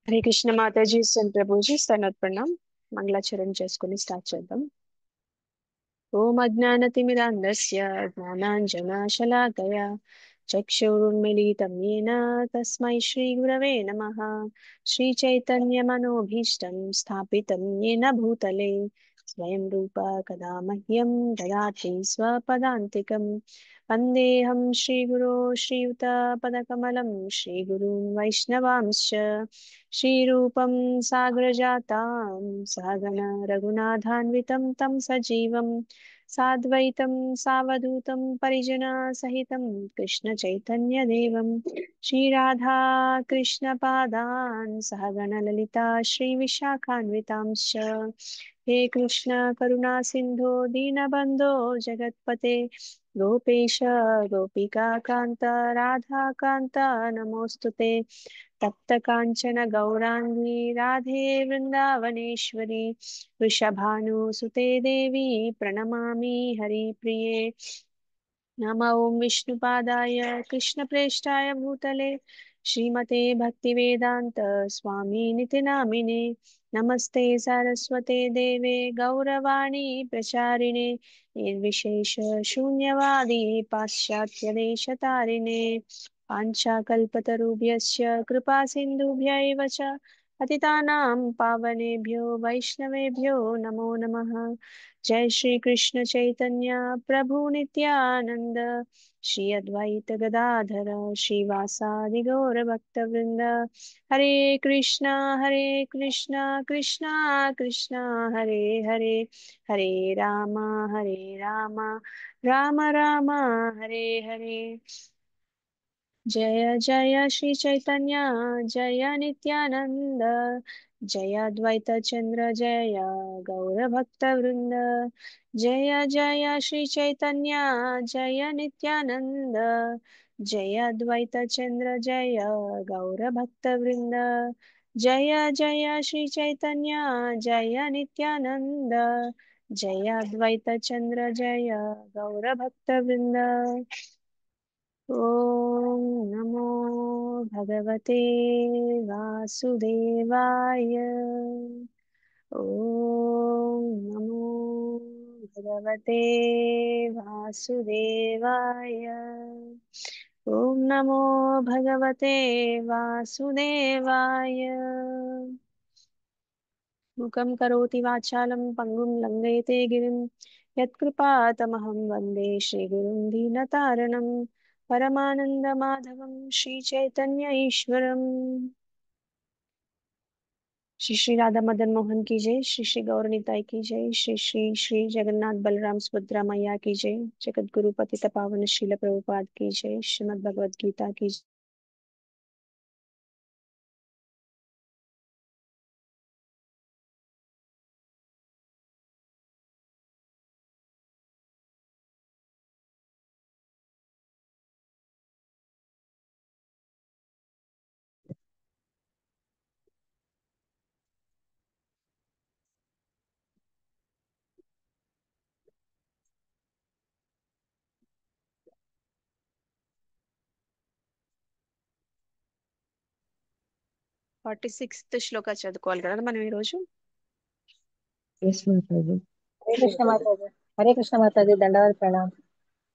హరే కృష్ణ మాతాజీ సంత్ ప్రభుజీ స్తనత్ ప్రణామ్. మంగళాచరణ చేసుకుని స్టార్ట్ చేద్దాం. ఓం అజ్ఞానతిమిరాంధస్య జ్ఞానాంజనశలాకయ చక్షురున్మిళితం येन తస్మై శ్రీగురవే నమః. శ్రీచైతన్యమనోభీష్టం స్థాపితం येन భూతలే స్వయం రూప కదా మహ్యం దదాతి స్వపదాంతికం. వందేహం శ్రీగురో శ్రీయుతపదకమలం శ్రీగురున్ వైష్ణవాంశ్చ श्रीरूपं सागरजातां सहगण रघुनाथान्वितं तं सजीवं साद्वैतं सावधूतं परिजनसहितं कृष्णचैतन्यदेवं श्रीराधा कृष्णपादान् सहगण ललिता श्रीविशाखान्वितांश्च। हे कृष्ण करुणा सिन्धो दीनबन्धो जगत्पते गोपेश गोपिका कान्त राधा कान्त नमोऽस्तु ते। तप्त कांचन गौरांगी राधे वृंदावनेश्वरी वृषभानुसुते देवी प्रणमामि हरिप्रिये। नम ओं विष्णुपादाय कृष्णप्रेष्ठाय भूतले श्रीमते भक्तिवेदांत स्वामी निति नामिने। नमस्ते सरस्वते देवे गौरवाणी प्रचारिणे निर्विशेष शून्यवादी पाश्चात्य देशतारिणे। पाञ्चाकल्पतरुभ्यश्च कृपा सिन्धुभ्यैव च पतितानां पावनेभ्यो वैष्णवेभ्यो नमो नमः। जय श्री कृष्ण चैतन्य प्रभु नित्यानंद श्री अद्वैत गदाधर श्रीवासादि गौर भक्तवृंद। हरे कृष्णा कृष्णा कृष्णा हरे हरे, हरे राम राम राम हरे हरे। जय जय श्री चैतन्य जय नित्यानंद जय अद्वैत चंद्र जय गौर भक्त वृंद। जय जय श्री चैतन्य जय नित्यानंद जय अद्वैत चंद्र जय गौर भक्त वृंद। जय जय श्री चैतन्य जय नित्यानंद जय अद्वैत चंद्र जय गौर भक्त वृंद। ओम नमो भगवते वासुदेवाय। ओम नमो भगवते वासुदेवाय। ओम नमो भगवते वासुदेवाय। मुखं करोति वाचालं पंगुं लंघयते गिरिं यत्कृपातमहं वन्दे श्रीगुरुं दीनतारणं परमानन्दमाधवं श्रीचैतन्य ईश्वरम्। श्री श्री राधा मदन मोहन की जय, श्री श्री गौर निताई की जय, श्री श्री श्री जगन्नाथ बलराम सुभद्रा मैया की जय, जगत गुरु पतित पावन श्रील प्रभुपाद की जय, श्रीमद् भगवद गीता की जय। ఫార్టీ సిక్స్త్ శ్లోక చదువుకోవాలి కదా మనం ఈరోజు. ఎస్ మాతాజీ. हरे कृष्ण माता जी। हरे कृष्ण माता जी, दंडवत प्रणाम।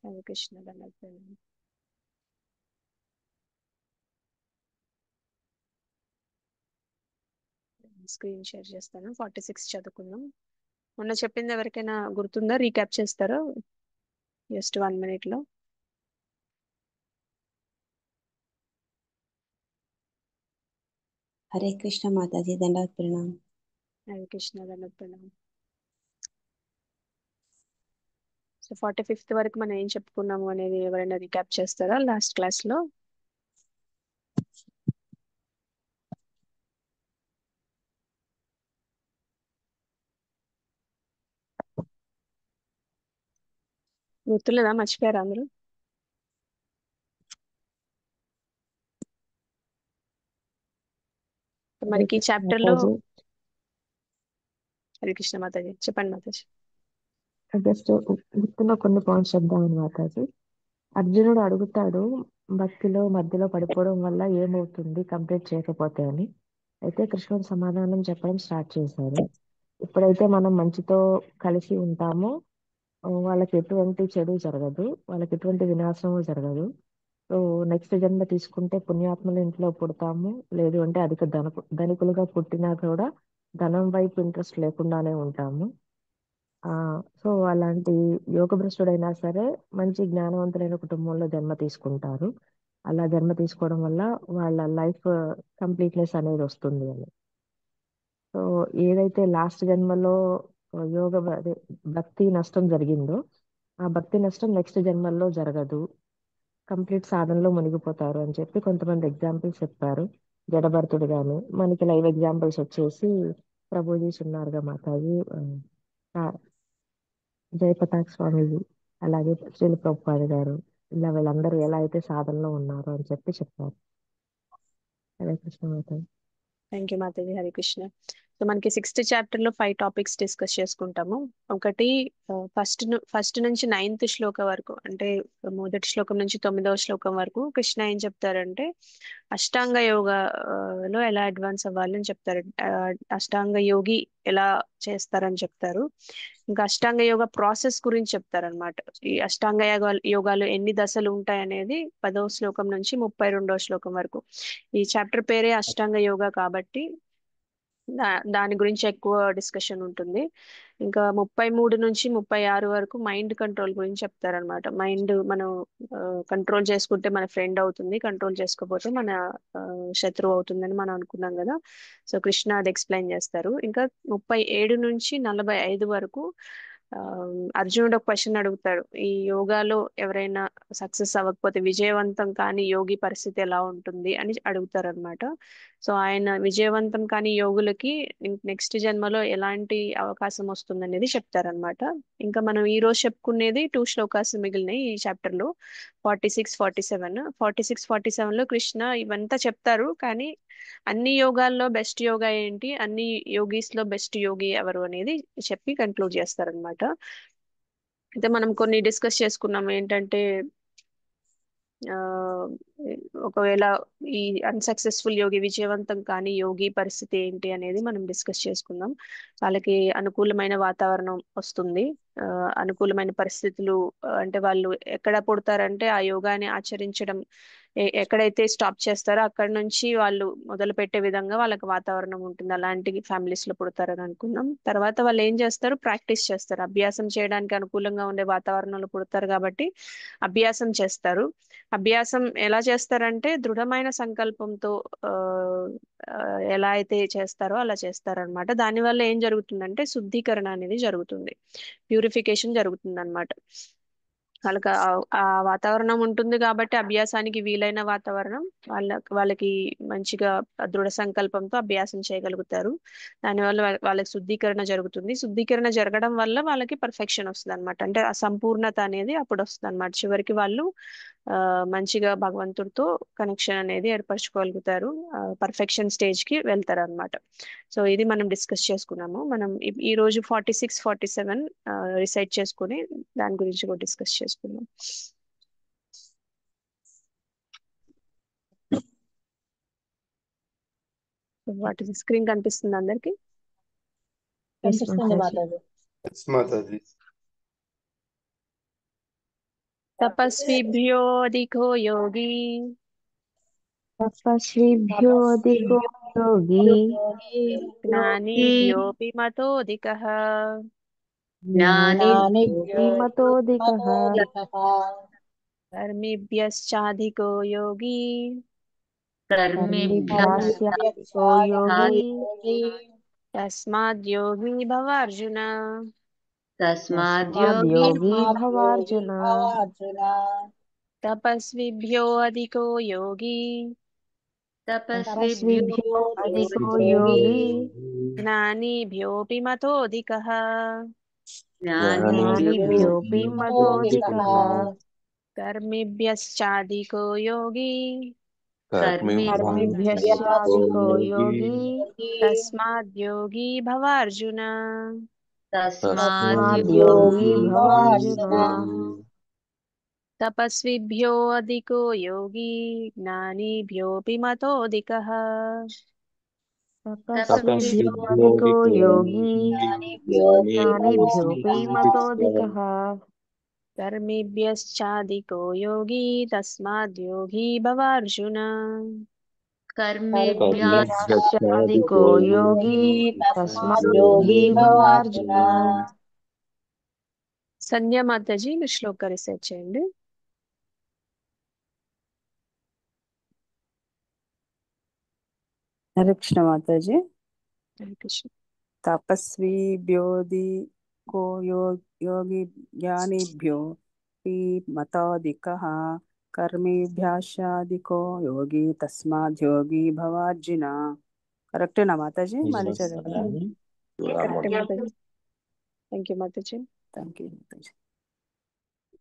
హరే కృష్ణ ధన్యవాదాలు. స్క్రీన్ షేర్ చేస్తాను. 46 చదువుకుందాం. మొన్న చెప్పింది ఎవరికైనా గుర్తుందా? రీక్యాప్ చేస్తారా జస్ట్ 1 minute లో? హరే కృష్ణ మాతాజీ, దండవత్ ప్రణామ్. హరే కృష్ణ ధన్యవాదాలు. సో 45th వరకు మనం ఏం చెప్పుకున్నాము అనేది ఎవరైనా రీక్యాప్ చేస్తారా లాస్ట్ క్లాస్ లో? గుర్తులేదా? మర్చిపోయారా అందరూ? మనకి చాప్టర్ లో మాతాజీ, హరే కృష్ణ మాతాజీ చెప్పండి మాతాజీ. జస్ట్ గుర్తున్న కొన్ని పాయింట్స్ చెప్దామని మాతాజీ. అర్జునుడు అడుగుతాడు, భక్తిలో మధ్యలో పడిపోవడం వల్ల ఏమవుతుంది కంప్లీట్ చేయకపోతే అని. అయితే కృష్ణుడు సమాధానం చెప్పడం స్టార్ట్ చేశారు. ఎప్పుడైతే మనం మంచితో కలిసి ఉంటామో వాళ్ళకి ఎటువంటి చెడు జరగదు, వాళ్ళకి ఎటువంటి వినాశము జరగదు. సో నెక్స్ట్ జన్మ తీసుకుంటే పుణ్యాత్ముల ఇంట్లో పుడతాము, లేదు అంటే అధిక ధనికులుగా పుట్టినా కూడా ధనం వైపు ఇంట్రెస్ట్ లేకుండానే ఉంటాము. ఆ సో అలాంటి యోగభ్రష్టుడైనా సరే మంచి జ్ఞానవంతులైన కుటుంబంలో జన్మ తీసుకుంటారు. అలా జన్మ తీసుకోవడం వల్ల వాళ్ళ లైఫ్ కంప్లీట్నెస్ అనేది వస్తుంది అని. సో ఏదైతే లాస్ట్ జన్మలో అదే భక్తి నష్టం జరిగిందో ఆ భక్తి నష్టం నెక్స్ట్ జన్మల్లో జరగదు, కంప్లీట్ సాధనలో మునిగిపోతారు అని చెప్పి కొంతమంది ఎగ్జాంపుల్స్ చెప్పారు. జడభరతుడు గాని, మనకి లైవ్ ఎగ్జాంపుల్స్ వచ్చేసి ప్రభుజీస్ ఉన్నారుగా మాతాజీ, ఆ, జయపతాక్ స్వామిజీ, అలాగే శ్రీల ప్రభుపాద గారు, ఇలా వీళ్ళందరూ ఎలా అయితే సాధనలో ఉన్నారో అని చెప్పి చెప్పారు. Hare Krishna Mataji. Thank you Mataji. Hare Krishna. So మనకి 6th చాప్టర్ లో 5 టాపిక్స్ డిస్కస్ చేసుకుంటాము. ఒకటి ఫస్ట్ నుంచి 9th శ్లోక వరకు, అంటే మొదటి శ్లోకం నుంచి 9వ శ్లోకం వరకు కృష్ణ ఏం చెప్తారంటే అష్టాంగ లో ఎలా అడ్వాన్స్ అవ్వాలని చెప్తారు. అష్టాంగ యోగి ఎలా చేస్తారని చెప్తారు. ఇంకా అష్టాంగ యోగ ప్రాసెస్ గురించి చెప్తారనమాట. ఈ అష్టాంగ యోగాలు ఎన్ని దశలు ఉంటాయి అనేది 10వ శ్లోకం నుంచి 32వ శ్లోకం వరకు. ఈ చాప్టర్ పేరే అష్టాంగ యోగా కాబట్టి దాని గురించి ఎక్కువ డిస్కషన్ ఉంటుంది. ఇంకా 33 నుంచి 36 వరకు మైండ్ కంట్రోల్ గురించి చెప్తారనమాట. మైండ్ మనం కంట్రోల్ చేసుకుంటే మన ఫ్రెండ్ అవుతుంది, కంట్రోల్ చేసుకోకపోతే మన శత్రువు అవుతుందని మనం అనుకున్నాం కదా. సో కృష్ణ అది ఎక్స్ప్లెయిన్ చేస్తారు. ఇంకా 37 నుంచి 45 వరకు ఆ, అర్జునుడు ఒక క్వశ్చన్ అడుగుతాడు. ఈ యోగాలో ఎవరైనా సక్సెస్ అవ్వకపోతే విజయవంతం కానీ యోగి పరిస్థితి ఎలా ఉంటుంది అని అడుగుతారనమాట. సో ఆయన విజయవంతం కానీ యోగులకి నెక్స్ట్ జన్మలో ఎలాంటి అవకాశం వస్తుంది అనేది చెప్తారనమాట. ఇంకా మనం ఈ రోజు చెప్పుకునేది 2 శ్లోకాస్ మిగిలినాయి ఈ చాప్టర్ లో, 46 47 లో కృష్ణ ఇవంతా చెప్తారు. కానీ అన్ని యోగాల్లో బెస్ట్ యోగా ఏంటి, అన్ని యోగీస్ లో బెస్ట్ యోగి ఎవరు అనేది చెప్పి కన్క్లూడ్ చేస్తారనమాట. అయితే మనం కొన్ని డిస్కస్ చేసుకున్నాం. ఏంటంటే ఆ ఒకవేళ ఈ అన్సక్సెస్ఫుల్ యోగి, విజయవంతం కానీ యోగి పరిస్థితి ఏంటి అనేది మనం డిస్కస్ చేసుకుందాం. వాళ్ళకి అనుకూలమైన వాతావరణం వస్తుంది, ఆ, అనుకూలమైన పరిస్థితులు, అంటే వాళ్ళు ఎక్కడ పుడతారంటే ఆ యోగాని ఆచరించడం ఎక్కడైతే స్టాప్ చేస్తారో అక్కడ నుంచి వాళ్ళు మొదలు పెట్టే విధంగా వాళ్ళకి వాతావరణం ఉంటుంది. అలాంటి ఫ్యామిలీస్ లో పుడతారని అనుకున్నాం. తర్వాత వాళ్ళు ఏం చేస్తారు, ప్రాక్టీస్ చేస్తారు. అభ్యాసం చేయడానికి అనుకూలంగా ఉండే వాతావరణంలో పుడతారు కాబట్టి అభ్యాసం చేస్తారు. అభ్యాసం ఎలా చేస్తారంటే దృఢమైన సంకల్పంతో ఆ, ఆ, ఎలా అయితే చేస్తారో అలా చేస్తారనమాట. దానివల్ల ఏం జరుగుతుందంటే శుద్ధీకరణ అనేది జరుగుతుంది, ప్యూరిఫికేషన్ జరుగుతుంది అనమాట. వాళ్ళకి ఆ వాతావరణం ఉంటుంది కాబట్టి అభ్యాసానికి వీలైన వాతావరణం, వాళ్ళకి మంచిగా దృఢ సంకల్పంతో అభ్యాసం చేయగలుగుతారు. దానివల్ల వాళ్ళకి శుద్ధీకరణ జరుగుతుంది. శుద్ధీకరణ జరగడం వల్ల వాళ్ళకి పర్ఫెక్షన్ వస్తుంది అనమాట. అంటే ఆ సంపూర్ణత అనేది అప్పుడు వస్తుంది అనమాట. చివరికి వాళ్ళు ఆ మంచిగా భగవంతుడితో కనెక్షన్ అనేది ఏర్పరచుకోగలుగుతారు, పర్ఫెక్షన్ స్టేజ్ కి వెళ్తారు అనమాట. సో ఇది మనం డిస్కస్ చేసుకున్నాము. మనం ఈ రోజు 46 47 రిసైట్ చేసుకుని దాని గురించి కూడా డిస్కస్ చేసుకున్నాం. వాటి స్క్రీన్ కనిపిస్తుంది అందరికి? ఎస్ కనిపిస్తుంది మాతాజీ. మాతాజీ. ఎస్ మాతాజీ. తపస్విభ్యోధికో యోగి తపస్విభ్యో అధికో యోగి జ్ఞానిభ్యోऽపి మతోऽధికः జ్ఞానిభ్యోऽపి మతోధికః కర్మిభ్యశ్చాధికో యోగి కర్మిభ్యశ్చాధికో యోగి తస్మాద్యోగి భవార్జున. తస్మాద్యోగి భవార్జున. తపస్విభ్యో అధికో యోగి తపస్విభ్యో అధికో యోగి జ్ఞానిభ్యోऽపి మతోऽధికः జ్ఞానిభ్యోऽపి మతోధికః కర్మిభ్యశ్చాధికో యోగి కర్మిభ్యశ్చాధికో యోగి తస్మాద్యోగి భవార్జున. తస్మాద్యోగి భవార్జున. తపస్విభ్యో అధికో యోగి జ్ఞానిభ్యోऽపి మతోऽధికः तपस्विभ्योऽधिको योगी ज्ञानिभ्योऽपि मतोऽधिकः कर्मिभ्यश्चाधिको योगी तस्माद् योगी भवार्जुन। कर्मिभ्यश्चाधिको योगी तस्मात् योगी भवार्जुन। సంధ్య మాతాజీ మీరు శ్లోక రీసెర్చ్ చేయండి. హరే కృష్ణ మాతాజీ. హరే కృష్ణ. తపస్వీభ్యోధికో యోగి జ్ఞానిభ్యో మతాధికః కర్మిభ్యాశాధికో యోగి తస్మాద్ యోగి భవార్జున. కరెక్టేనా మాతాజీ? మళ్ళీ చదవాలా? కరెక్టే Mataji. Thank you Mataji. Thank you Mataji.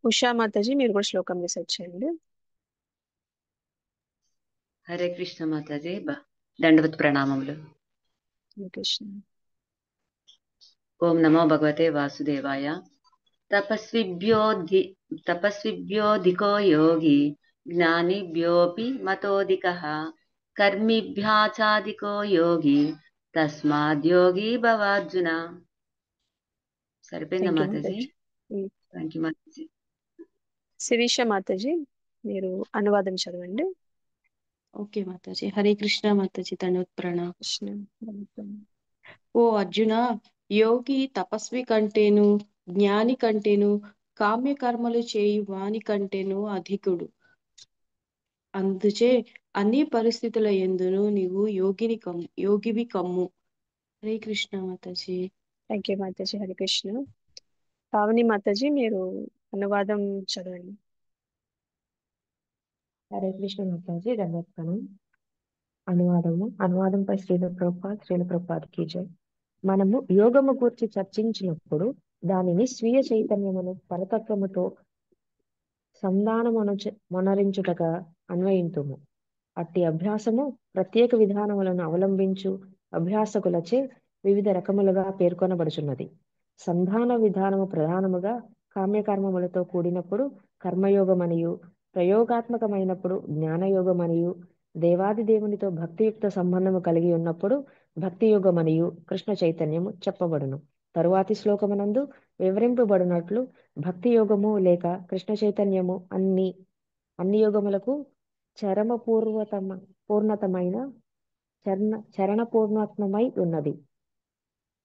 Usha Mataji మీరు కూడా శ్లోకం రీసెర్చ్ చేయండి. హరే కృష్ణ మాతాజీ. దండవత్ ప్రణామములు. హరే కృష్ణ. ఓం నమో భగవతే వాసుదేవాయ. తపస్విభ్యోధికో యోగి జ్ఞానిభ్యోపి మతోధికః కర్మిభ్యాచాధికో యోగి తస్మాద్ యోగి భవార్జున. సరిపోయిందా మాతాజీ? థ్యాంక్ యూ మాతాజీ. శిరీష మాతాజీ మీరు అనువాదం చదవండి. ఓకే మాతాజీ. హరే కృష్ణ మాతాజీ. దండవత్ ప్రణామం. కృష్ణ. ఓ అర్జున, యోగి తపస్వి కంటేను జ్ఞాని కంటేను కామ్యకర్మలు చేయు వాని కంటేను అధికుడు. అందుచే అన్ని పరిస్థితుల యందును నీవు యోగివి కమ్ము. హరే కృష్ణ మాతాజీ. Thank you Mataji. హరే కృష్ణ. పావని మాతాజీ మీరు అనువాదం చదవండి. హరే కృష్ణ మాతాజీ. దండోత్పన్నం. అనువాదంపై శ్రీల ప్రభుపాద్ జై. మనము యోగము గురించి చర్చించినప్పుడు దానిని స్వీయ చైతన్యమును పరతత్వముతో సంధానమొనరించుటగా అన్వయింతుము. అట్టి అభ్యాసము ప్రత్యేక విధానములను అవలంబించు అభ్యాసకులచే వివిధ రకములుగా పేర్కొనబడుచున్నది. సంధాన విధానము ప్రధానముగా కామ్యకర్మములతో కూడినప్పుడు కర్మయోగమనియు, ప్రయోగాత్మకమైనప్పుడు జ్ఞానయోగమనియు, దేవాది దేవునితో భక్తియుక్త సంబంధము కలిగి ఉన్నప్పుడు భక్తి యోగమనియు కృష్ణ చైతన్యము చెప్పబడును. తరువాతి శ్లోకమునందు వివరింపబడినట్లు భక్తి యోగము లేక కృష్ణ చైతన్యము అన్ని యోగములకు చరణపూర్ణత్వమై ఉన్నది.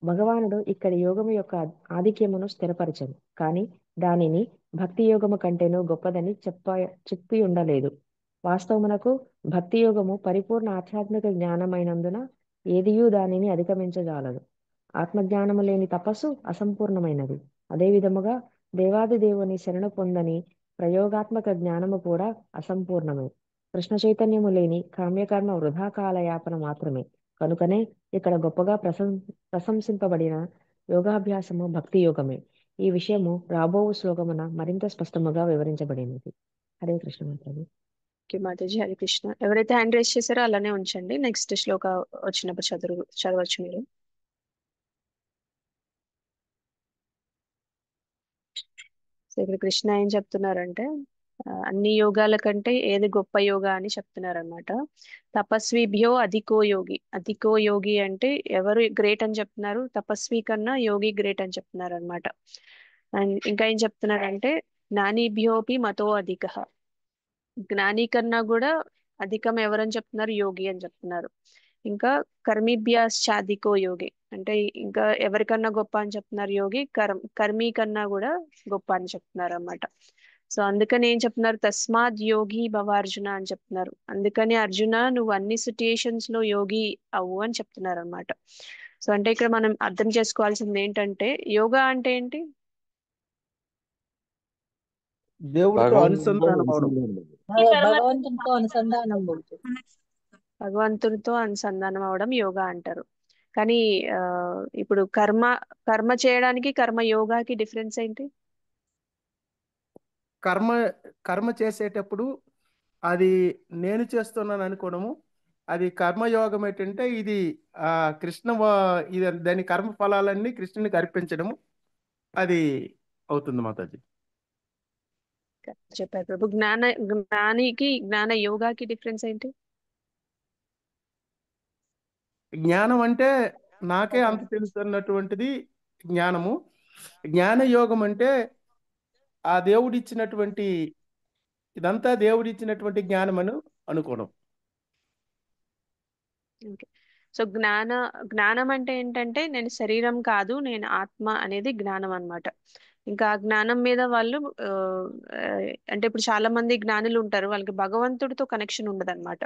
భగవానుడు ఇక్కడి యోగము యొక్క ఆధిక్యమును స్థిరపరచను, కానీ దానిని భక్తి యోగము కంటేనూ గొప్పదని చెప్పి ఉండలేదు. వాస్తవమునకు భక్తి యోగము పరిపూర్ణ ఆధ్యాత్మిక జ్ఞానమైనందున ఏదియూ దానిని అధిగమించజాలదు. ఆత్మజ్ఞానము లేని తపస్సు అసంపూర్ణమైనది. అదే విధముగా దేవాది దేవుని శరణు పొందని ప్రయోగాత్మక జ్ఞానము కూడా అసంపూర్ణమే. కృష్ణ చైతన్యము లేని కామ్యకర్మ వృధా కాలయాపన మాత్రమే. కనుకనే ఇక్కడ గొప్పగా ప్రశంసింపబడిన యోగాభ్యాసము భక్తి యోగమే. ఈ విషయము రాబో శ్లోకమున మరింత స్పష్టముగా వివరించబడినది. హరే కృష్ణ మాతాజీ. మాతాజీ. హరే కృష్ణ. ఎవరైతే హ్యాండ్ రైజ్ చేశారో అలానే ఉంచండి. నెక్స్ట్ శ్లోక వచ్చినప్పుడు చదవచ్చు మీరు. సో ఇక్కడ కృష్ణ ఏం చెప్తున్నారంటే అన్ని యోగాల కంటే ఏది గొప్ప యోగా అని చెప్తున్నారనమాట. తపస్విభ్యో అధికో యోగి అంటే ఎవరు గ్రేట్ అని చెప్తున్నారు? తపస్వి కన్నా యోగి గ్రేట్ అని చెప్తున్నారు అనమాట. అండ్ ఇంకా ఏం చెప్తున్నారంటే జ్ఞానిభ్యోపి మతో అధిక, జ్ఞాని కన్నా కూడా అధికం ఎవరని చెప్తున్నారు? యోగి అని చెప్తున్నారు. ఇంకా కర్మిభ్యాశ్చాధికో యోగి అంటే ఇంకా ఎవరికన్నా గొప్ప అని చెప్తున్నారు యోగి. కర్మి కన్నా కూడా గొప్ప అని చెప్తున్నారు అన్నమాట. సో అందుకని ఏం చెప్తున్నారు? తస్మాత్ యోగి భవార్జున అని చెప్తున్నారు. అందుకని అర్జున నువ్వు అన్ని సిచ్యుయేషన్స్ లో యోగి అవ్వు అని చెప్తున్నారు అనమాట. సో అంటే ఇక్కడ మనం అర్థం చేసుకోవాల్సింది ఏంటంటే యోగా అంటే ఏంటి? దేవుడితో అనుసంధానం అవడం, భగవంతునితో అనుసంధానం ఉంటుంది. భగవంతునితో అనుసంధానం అవడం యోగా అంటారు. కానీ ఇప్పుడు కర్మ చేయడానికి కర్మ యోగాకి డిఫరెన్స్ ఏంటి? కర్మ చేసేటప్పుడు అది నేను చేస్తున్నాను అనుకోవడము, అది కర్మయోగం. ఏంటంటే ఇది ఇది దాని కర్మ ఫలాలన్నీ కృష్ణునికి అర్పించడము అది అవుతుంది మాతాజీ. చెప్పారు ప్రభు. జ్ఞానికి జ్ఞాన యోగాకి డిఫరెన్స్ ఏంటి? జ్ఞానం అంటే నాకే అంత తెలుస్తున్నటువంటిది జ్ఞానము. జ్ఞాన యోగం అంటే ఆ దేవుడిచ్చినటువంటి ఇదంతా దేవుడిచ్చినటువంటి జ్ఞానం అని అనుకోవడం. ఓకే. సో జ్ఞానం అంటే ఏంటంటే నేను శరీరం కాదు, నేను ఆత్మ అనేది జ్ఞానం అన్నమాట. ఇంకా ఆ జ్ఞానం మీద వాళ్ళు అంటే ఇప్పుడు చాలా మంది జ్ఞానులు ఉంటారు, వాళ్ళకి భగవంతుడితో కనెక్షన్ ఉండదు అనమాట.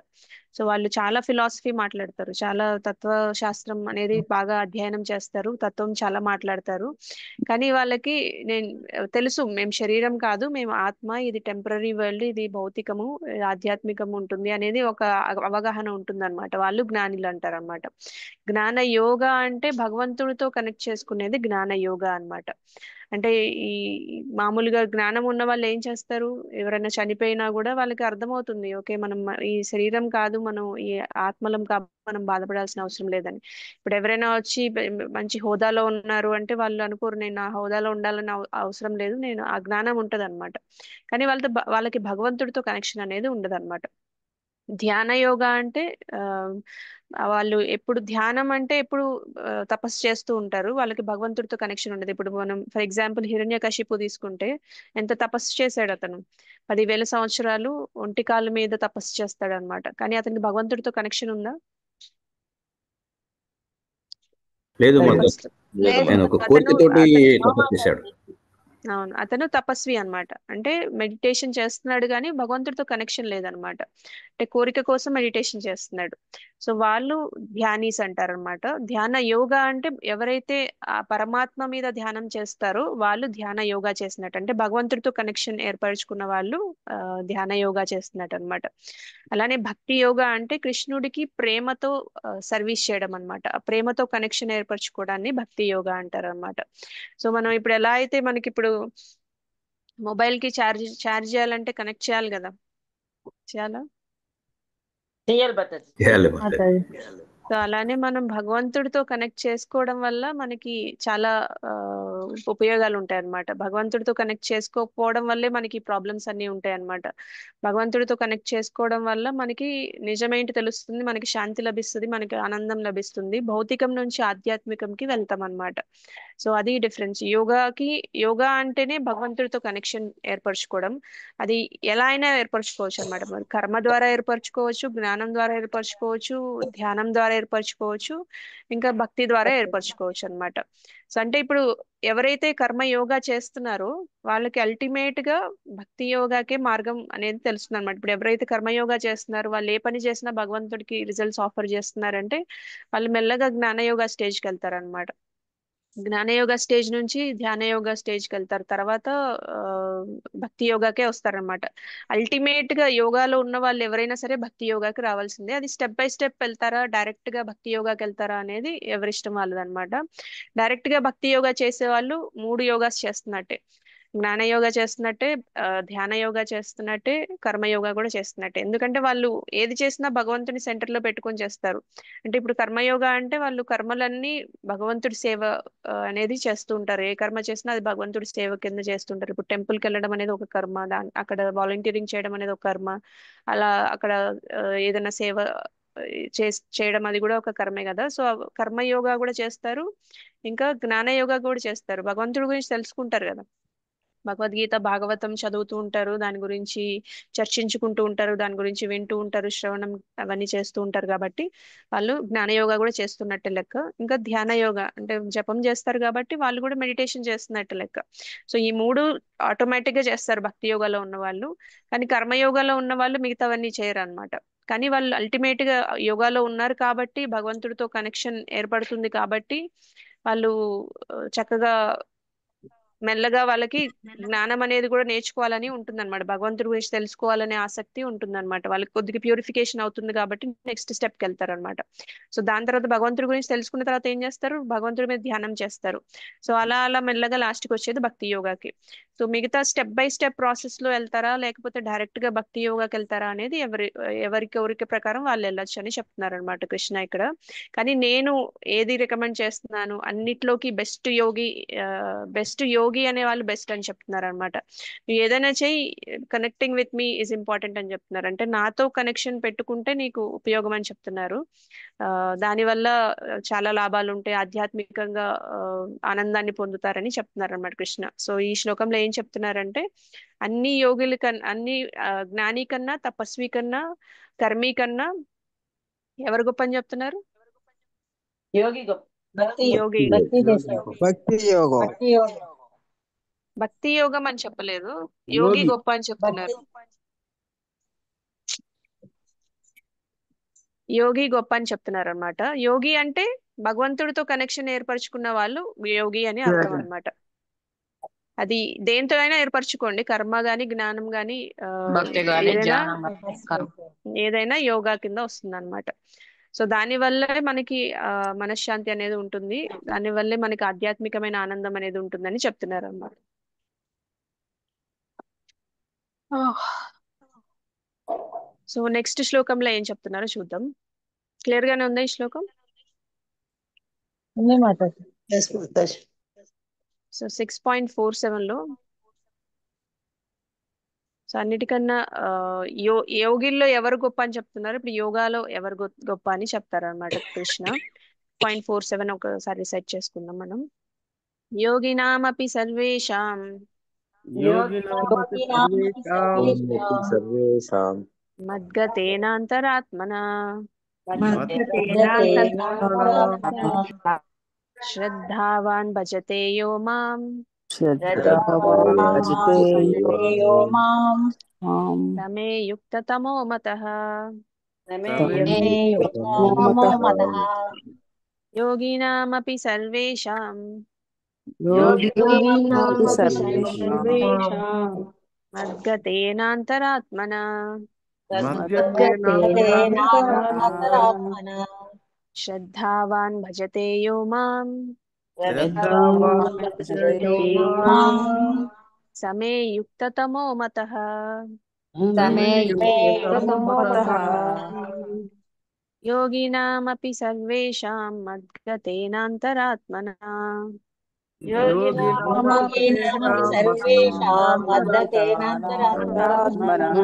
సో వాళ్ళు చాలా ఫిలాసఫీ మాట్లాడతారు, చాలా తత్వ శాస్త్రం అనేది బాగా అధ్యయనం చేస్తారు, తత్వం చాలా మాట్లాడతారు. కానీ వాళ్ళకి నేను తెలుసు మేము శరీరం కాదు, మేము ఆత్మ, ఇది టెంపరీ వరల్డ్, ఇది భౌతికము, ఆధ్యాత్మికము ఉంటుంది అనేది ఒక అవగాహన ఉంటుంది అనమాట. వాళ్ళు జ్ఞానులు అంటారు అనమాట. జ్ఞాన యోగా అంటే భగవంతుడితో కనెక్ట్ చేసుకునేది జ్ఞాన యోగా అన్నమాట. అంటే ఈ మామూలుగా జ్ఞానం ఉన్న వాళ్ళు ఏం చేస్తారు, ఎవరైనా చనిపోయినా కూడా వాళ్ళకి అర్థమవుతుంది, ఓకే మనం ఈ శరీరం కాదు, మనం ఈ ఆత్మలం కాబట్టి మనం బాధపడాల్సిన అవసరం లేదని. ఇప్పుడు ఎవరైనా వచ్చి మంచి హోదాలో ఉన్నారు అంటే వాళ్ళు అనుకోరు, నేను ఆ హోదాలో ఉండాలని అవసరం లేదు, నేను ఆ జ్ఞానం ఉంటది అనమాట. కానీ వాళ్ళకి భగవంతుడితో కనెక్షన్ అనేది ఉండదు అనమాట. ధ్యాన యోగా అంటే ఆ వాళ్ళు ఎప్పుడు ధ్యానం అంటే ఎప్పుడు తపస్సు చేస్తూ ఉంటారు, వాళ్ళకి భగవంతుడితో కనెక్షన్ ఉండదు. ఇప్పుడు మనం ఫర్ ఎగ్జాంపుల్ హిరణ్యకశిపు తీసుకుంటే ఎంత తపస్సు చేశాడు అతను, 10,000 సంవత్సరాలు ఒంటి కాలు మీద తపస్సు చేస్తాడు అనమాట. కానీ అతనికి భగవంతుడితో కనెక్షన్ ఉందా? లేదు లేదు. మాతాజీ. లేదు. ఆయన ఒక అతను కోరికతోటి అతను తపస్సు చేశాడు. అవును, అతను తపస్వి అన్నమాట. అంటే మెడిటేషన్ చేస్తున్నాడు కానీ భగవంతుడితో కనెక్షన్ లేదనమాట. అంటే కోరిక కోసం మెడిటేషన్ చేస్తున్నాడు. సో వాళ్ళు ధ్యానీస్ అంటారు అనమాట. ధ్యాన యోగా అంటే ఎవరైతే ఆ పరమాత్మ మీద ధ్యానం చేస్తారో వాళ్ళు ధ్యాన యోగా చేసినట్టు, అంటే భగవంతుడితో కనెక్షన్ ఏర్పరచుకున్న వాళ్ళు ధ్యాన యోగా చేస్తున్నట్టు అనమాట. అలానే భక్తి యోగా అంటే కృష్ణుడికి ప్రేమతో సర్వీస్ చేయడం అనమాట. ప్రేమతో కనెక్షన్ ఏర్పరచుకోవడాన్ని భక్తి యోగా అంటారు అనమాట. సో మనం ఇప్పుడు ఎలా అయితే మనకి ఇప్పుడు మొబైల్ కి ఛార్జ్ చేయాలంటే కనెక్ట్ చేయాలి కదా, చేయాలా? చేయాలి మాతాజీ. చేయాలి మాతాజీ. మాతాజీ. సో అలానే మనం భగవంతుడితో కనెక్ట్ చేసుకోవడం వల్ల మనకి చాలా ఉపయోగాలు ఉంటాయి అన్నమాట. భగవంతుడితో కనెక్ట్ చేసుకోకపోవడం వల్లే మనకి ప్రాబ్లమ్స్ అన్నీ ఉంటాయి అన్నమాట. భగవంతుడితో కనెక్ట్ చేసుకోవడం వల్ల మనకి నిజమేంటి తెలుస్తుంది, మనకి శాంతి లభిస్తుంది, మనకి ఆనందం లభిస్తుంది, భౌతికం నుంచి ఆధ్యాత్మికంకి వెళ్తాం అన్నమాట. సో అది డిఫరెన్స్. యోగా అంటేనే భగవంతుడితో కనెక్షన్ ఏర్పరచుకోవడం. అది ఎలా అయినా ఏర్పరచుకోవచ్చు అన్నమాట. మరి కర్మ ద్వారా ఏర్పరచుకోవచ్చు, జ్ఞానం ద్వారా ఏర్పరచుకోవచ్చు, ధ్యానం ద్వారా ఏర్పరచుకోవచ్చు, ఇంకా భక్తి ద్వారా ఏర్పరచుకోవచ్చు అన్నమాట. సో అంటే ఇప్పుడు ఎవరైతే కర్మ యోగా చేస్తున్నారో వాళ్ళకి అల్టిమేట్ గా భక్తి యోగాకే మార్గం అనేది తెలుస్తుంది అనమాట. ఇప్పుడు ఎవరైతే కర్మయోగా చేస్తున్నారో వాళ్ళు ఏ పని చేసినా భగవంతుడికి రిజల్ట్స్ ఆఫర్ చేస్తున్నారంటే వాళ్ళు మెల్లగా జ్ఞానయోగా స్టేజ్కి వెళ్తారనమాట. జ్ఞానయోగ స్టేజ్ నుంచి ధ్యాన యోగా స్టేజ్కి వెళ్తారు, తర్వాత ఆ, భక్తి యోగాకే వస్తారనమాట. అల్టిమేట్ గా యోగాలో ఉన్న వాళ్ళు ఎవరైనా సరే భక్తి యోగాకి రావాల్సిందే. అది స్టెప్ బై స్టెప్ వెళ్తారా, డైరెక్ట్ గా భక్తి యోగాకి వెళ్తారా అనేది ఎవరిష్టం వాళ్ళదన్నమాట. డైరెక్ట్ గా భక్తి యోగా చేసే వాళ్ళు 3 యోగాస్ చేస్తున్నట్టే, జ్ఞాన యోగా చేస్తున్నట్టే, ధ్యాన యోగా చేస్తున్నట్టే, కర్మ యోగా కూడా చేస్తున్నట్టే. ఎందుకంటే వాళ్ళు ఏది చేసినా భగవంతుని సెంటర్ లో పెట్టుకొని చేస్తారు. అంటే ఇప్పుడు కర్మయోగా అంటే వాళ్ళు కర్మలన్నీ భగవంతుడి సేవ అనేది చేస్తూ ఉంటారు. ఏ కర్మ చేసినా అది భగవంతుడి సేవ కింద చేస్తుంటారు. ఇప్పుడు టెంపుల్కి వెళ్ళడం అనేది ఒక కర్మ, అక్కడ వాలంటీరింగ్ చేయడం అనేది ఒక కర్మ, అలా అక్కడ ఏదైనా సేవ చేయడం అది కూడా ఒక కర్మే కదా. సో కర్మయోగా కూడా చేస్తారు, ఇంకా జ్ఞాన యోగా కూడా చేస్తారు. భగవంతుడి గురించి తెలుసుకుంటారు కదా, భగవద్గీత భాగవతం చదువుతూ ఉంటారు, దాని గురించి చర్చించుకుంటూ ఉంటారు, దాని గురించి వింటూ ఉంటారు, శ్రవణం అవన్నీ చేస్తూ ఉంటారు, కాబట్టి వాళ్ళు జ్ఞానయోగా కూడా చేస్తున్నట్టు లెక్క. ఇంకా ధ్యాన యోగా అంటే జపం చేస్తారు కాబట్టి వాళ్ళు కూడా మెడిటేషన్ చేస్తున్నట్టు లెక్క. సో ఈ 3 ఆటోమేటిక్ గా చేస్తారు భక్తి యోగాలో ఉన్న వాళ్ళు. కానీ కర్మయోగాలో ఉన్న వాళ్ళు మిగతావన్నీ చేయరు అనమాట. కానీ వాళ్ళు అల్టిమేట్ గా యోగాలో ఉన్నారు కాబట్టి భగవంతుడితో కనెక్షన్ ఏర్పడుతుంది కాబట్టి వాళ్ళు చక్కగా మెల్లగా వాళ్ళకి జ్ఞానం అనేది కూడా నేర్చుకోవాలని ఉంటుందన్నమాట. భగవంతుడి గురించి తెలుసుకోవాలనే ఆసక్తి ఉంటుందన్నమాట. వాళ్ళకి కొద్దిగా ప్యూరిఫికేషన్ అవుతుంది కాబట్టి నెక్స్ట్ స్టెప్కి వెళ్తారు అనమాట. సో దాని తర్వాత భగవంతుడి గురించి తెలుసుకున్న తర్వాత ఏం చేస్తారు, భగవంతుడి మీద ధ్యానం చేస్తారు. సో అలా అలా మెల్లగా లాస్ట్కి వచ్చేది భక్తి యోగాకి. సో మిగతా స్టెప్ బై స్టెప్ ప్రాసెస్ లో వెళ్తారా లేకపోతే డైరెక్ట్ గా భక్తి యోగాకి వెళ్తారా అనేది ఎవరికి ప్రకారం వాళ్ళు వెళ్ళొచ్చు అని చెప్తున్నారు అనమాట కృష్ణ ఇక్కడ. కానీ నేను ఏది రికమెండ్ చేస్తున్నాను, అన్నిట్లోకి బెస్ట్ యోగి యోగి అనే వాళ్ళు బెస్ట్ అని చెప్తున్నారు అనమాట. నువ్వు ఏదైనా చెయ్యి, connecting with me is important అని చెప్తున్నారు. అంటే నాతో కనెక్షన్ పెట్టుకుంటే నీకు ఉపయోగం అని చెప్తున్నారు. దానివల్ల చాలా లాభాలు ఉంటాయి, ఆధ్యాత్మికంగా ఆనందాన్ని పొందుతారని చెప్తున్నారు అనమాట కృష్ణ. సో ఈ శ్లోకంలో ఏం చెప్తున్నారంటే అన్ని యోగుల కన్నా, అన్ని జ్ఞాని కన్నా, తపస్వి కన్నా, కర్మి కన్నా ఎవరు గొప్ప అని చెప్తున్నారు? యోగి గొప్ప. భక్తి యోగి. భక్తి చేసే భక్తి యోగం. భక్తి యోగం. భక్తి యోగం అని చెప్పలేదు, యోగి గొప్ప అని చెప్తున్నారు. యోగి గొప్ప అని చెప్తున్నారు అనమాట. యోగి అంటే భగవంతుడితో కనెక్షన్ ఏర్పరచుకున్న వాళ్ళు యోగి అని అర్థం అనమాట. అది దేంతో అయినా ఏర్పరచుకోండి, కర్మ గాని జ్ఞానం గాని భక్తి గాని ఏదైనా జ్ఞానం కర్మ. ఏదైనా యోగా కింద వస్తుంది అనమాట. సో దాని వల్లే మనకి మనశ్శాంతి అనేది ఉంటుంది, దాని వల్లే మనకి ఆధ్యాత్మికమైన ఆనందం అనేది ఉంటుందని చెప్తున్నారు అన్నమాట. సో నెక్స్ట్ శ్లోకంలో ఏం చెప్తున్నారో చూద్దాం. క్లియర్ గానే ఉందా ఈ శ్లోకం? సో 6.47 లో, సో అన్నిటికన్నా యోగిల్లో ఎవరు గొప్ప అని చెప్తున్నారు, ఇప్పుడు యోగాలో ఎవరు గొప్ప అని చెప్తారు అనమాట కృష్ణ. 0.47 ఒకసారి సెట్ చేసుకుందాం మనం. యోగినామపి సర్వేషాం మద్గతేనాంతరాత్మనా శ్రద్ధావాన్ భజతే యో మాం సమే యుక్తతమో మతః. యోగినామపి సర్వేషాం మద్గతేనాంతరాత్మనా శ్రద్ధావాన్ భజతే యో మాం సమే యుక్తతమో మతః. యోగినామపి సర్వేషాం మద్గతేనాంతరాత్మనా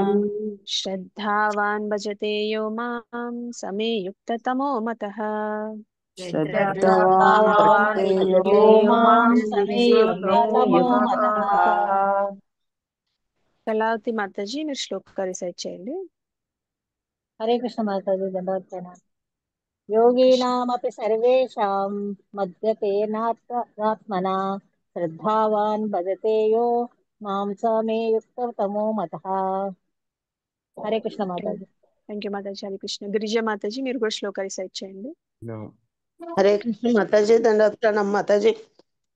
శ్రద్ధావాన్ భజతే యో మాం సమే యుక్తతమో మతః. కళావతి మాతాజీ మీరు శ్లోక రిసైట్ చేయండి. హరే కృష్ణ మాతాజీ, దండవత్ ప్రణామం. యోగినామపి సర్వేషాం మద్గతేనాత్మనా శ్రద్ధావాన్ భజతే యో మాం సమే యుక్తతమో మతః. హరే కృష్ణ మాతాజీ. Thank you Mataji. హరే కృష్ణ. గిరిజా మాతాజీ మీరు కూడా శ్లోక రిసైట్ చేయండి. హరే కృష్ణ మాతాజీ, దండవత్ ప్రణామం మాతాజీ.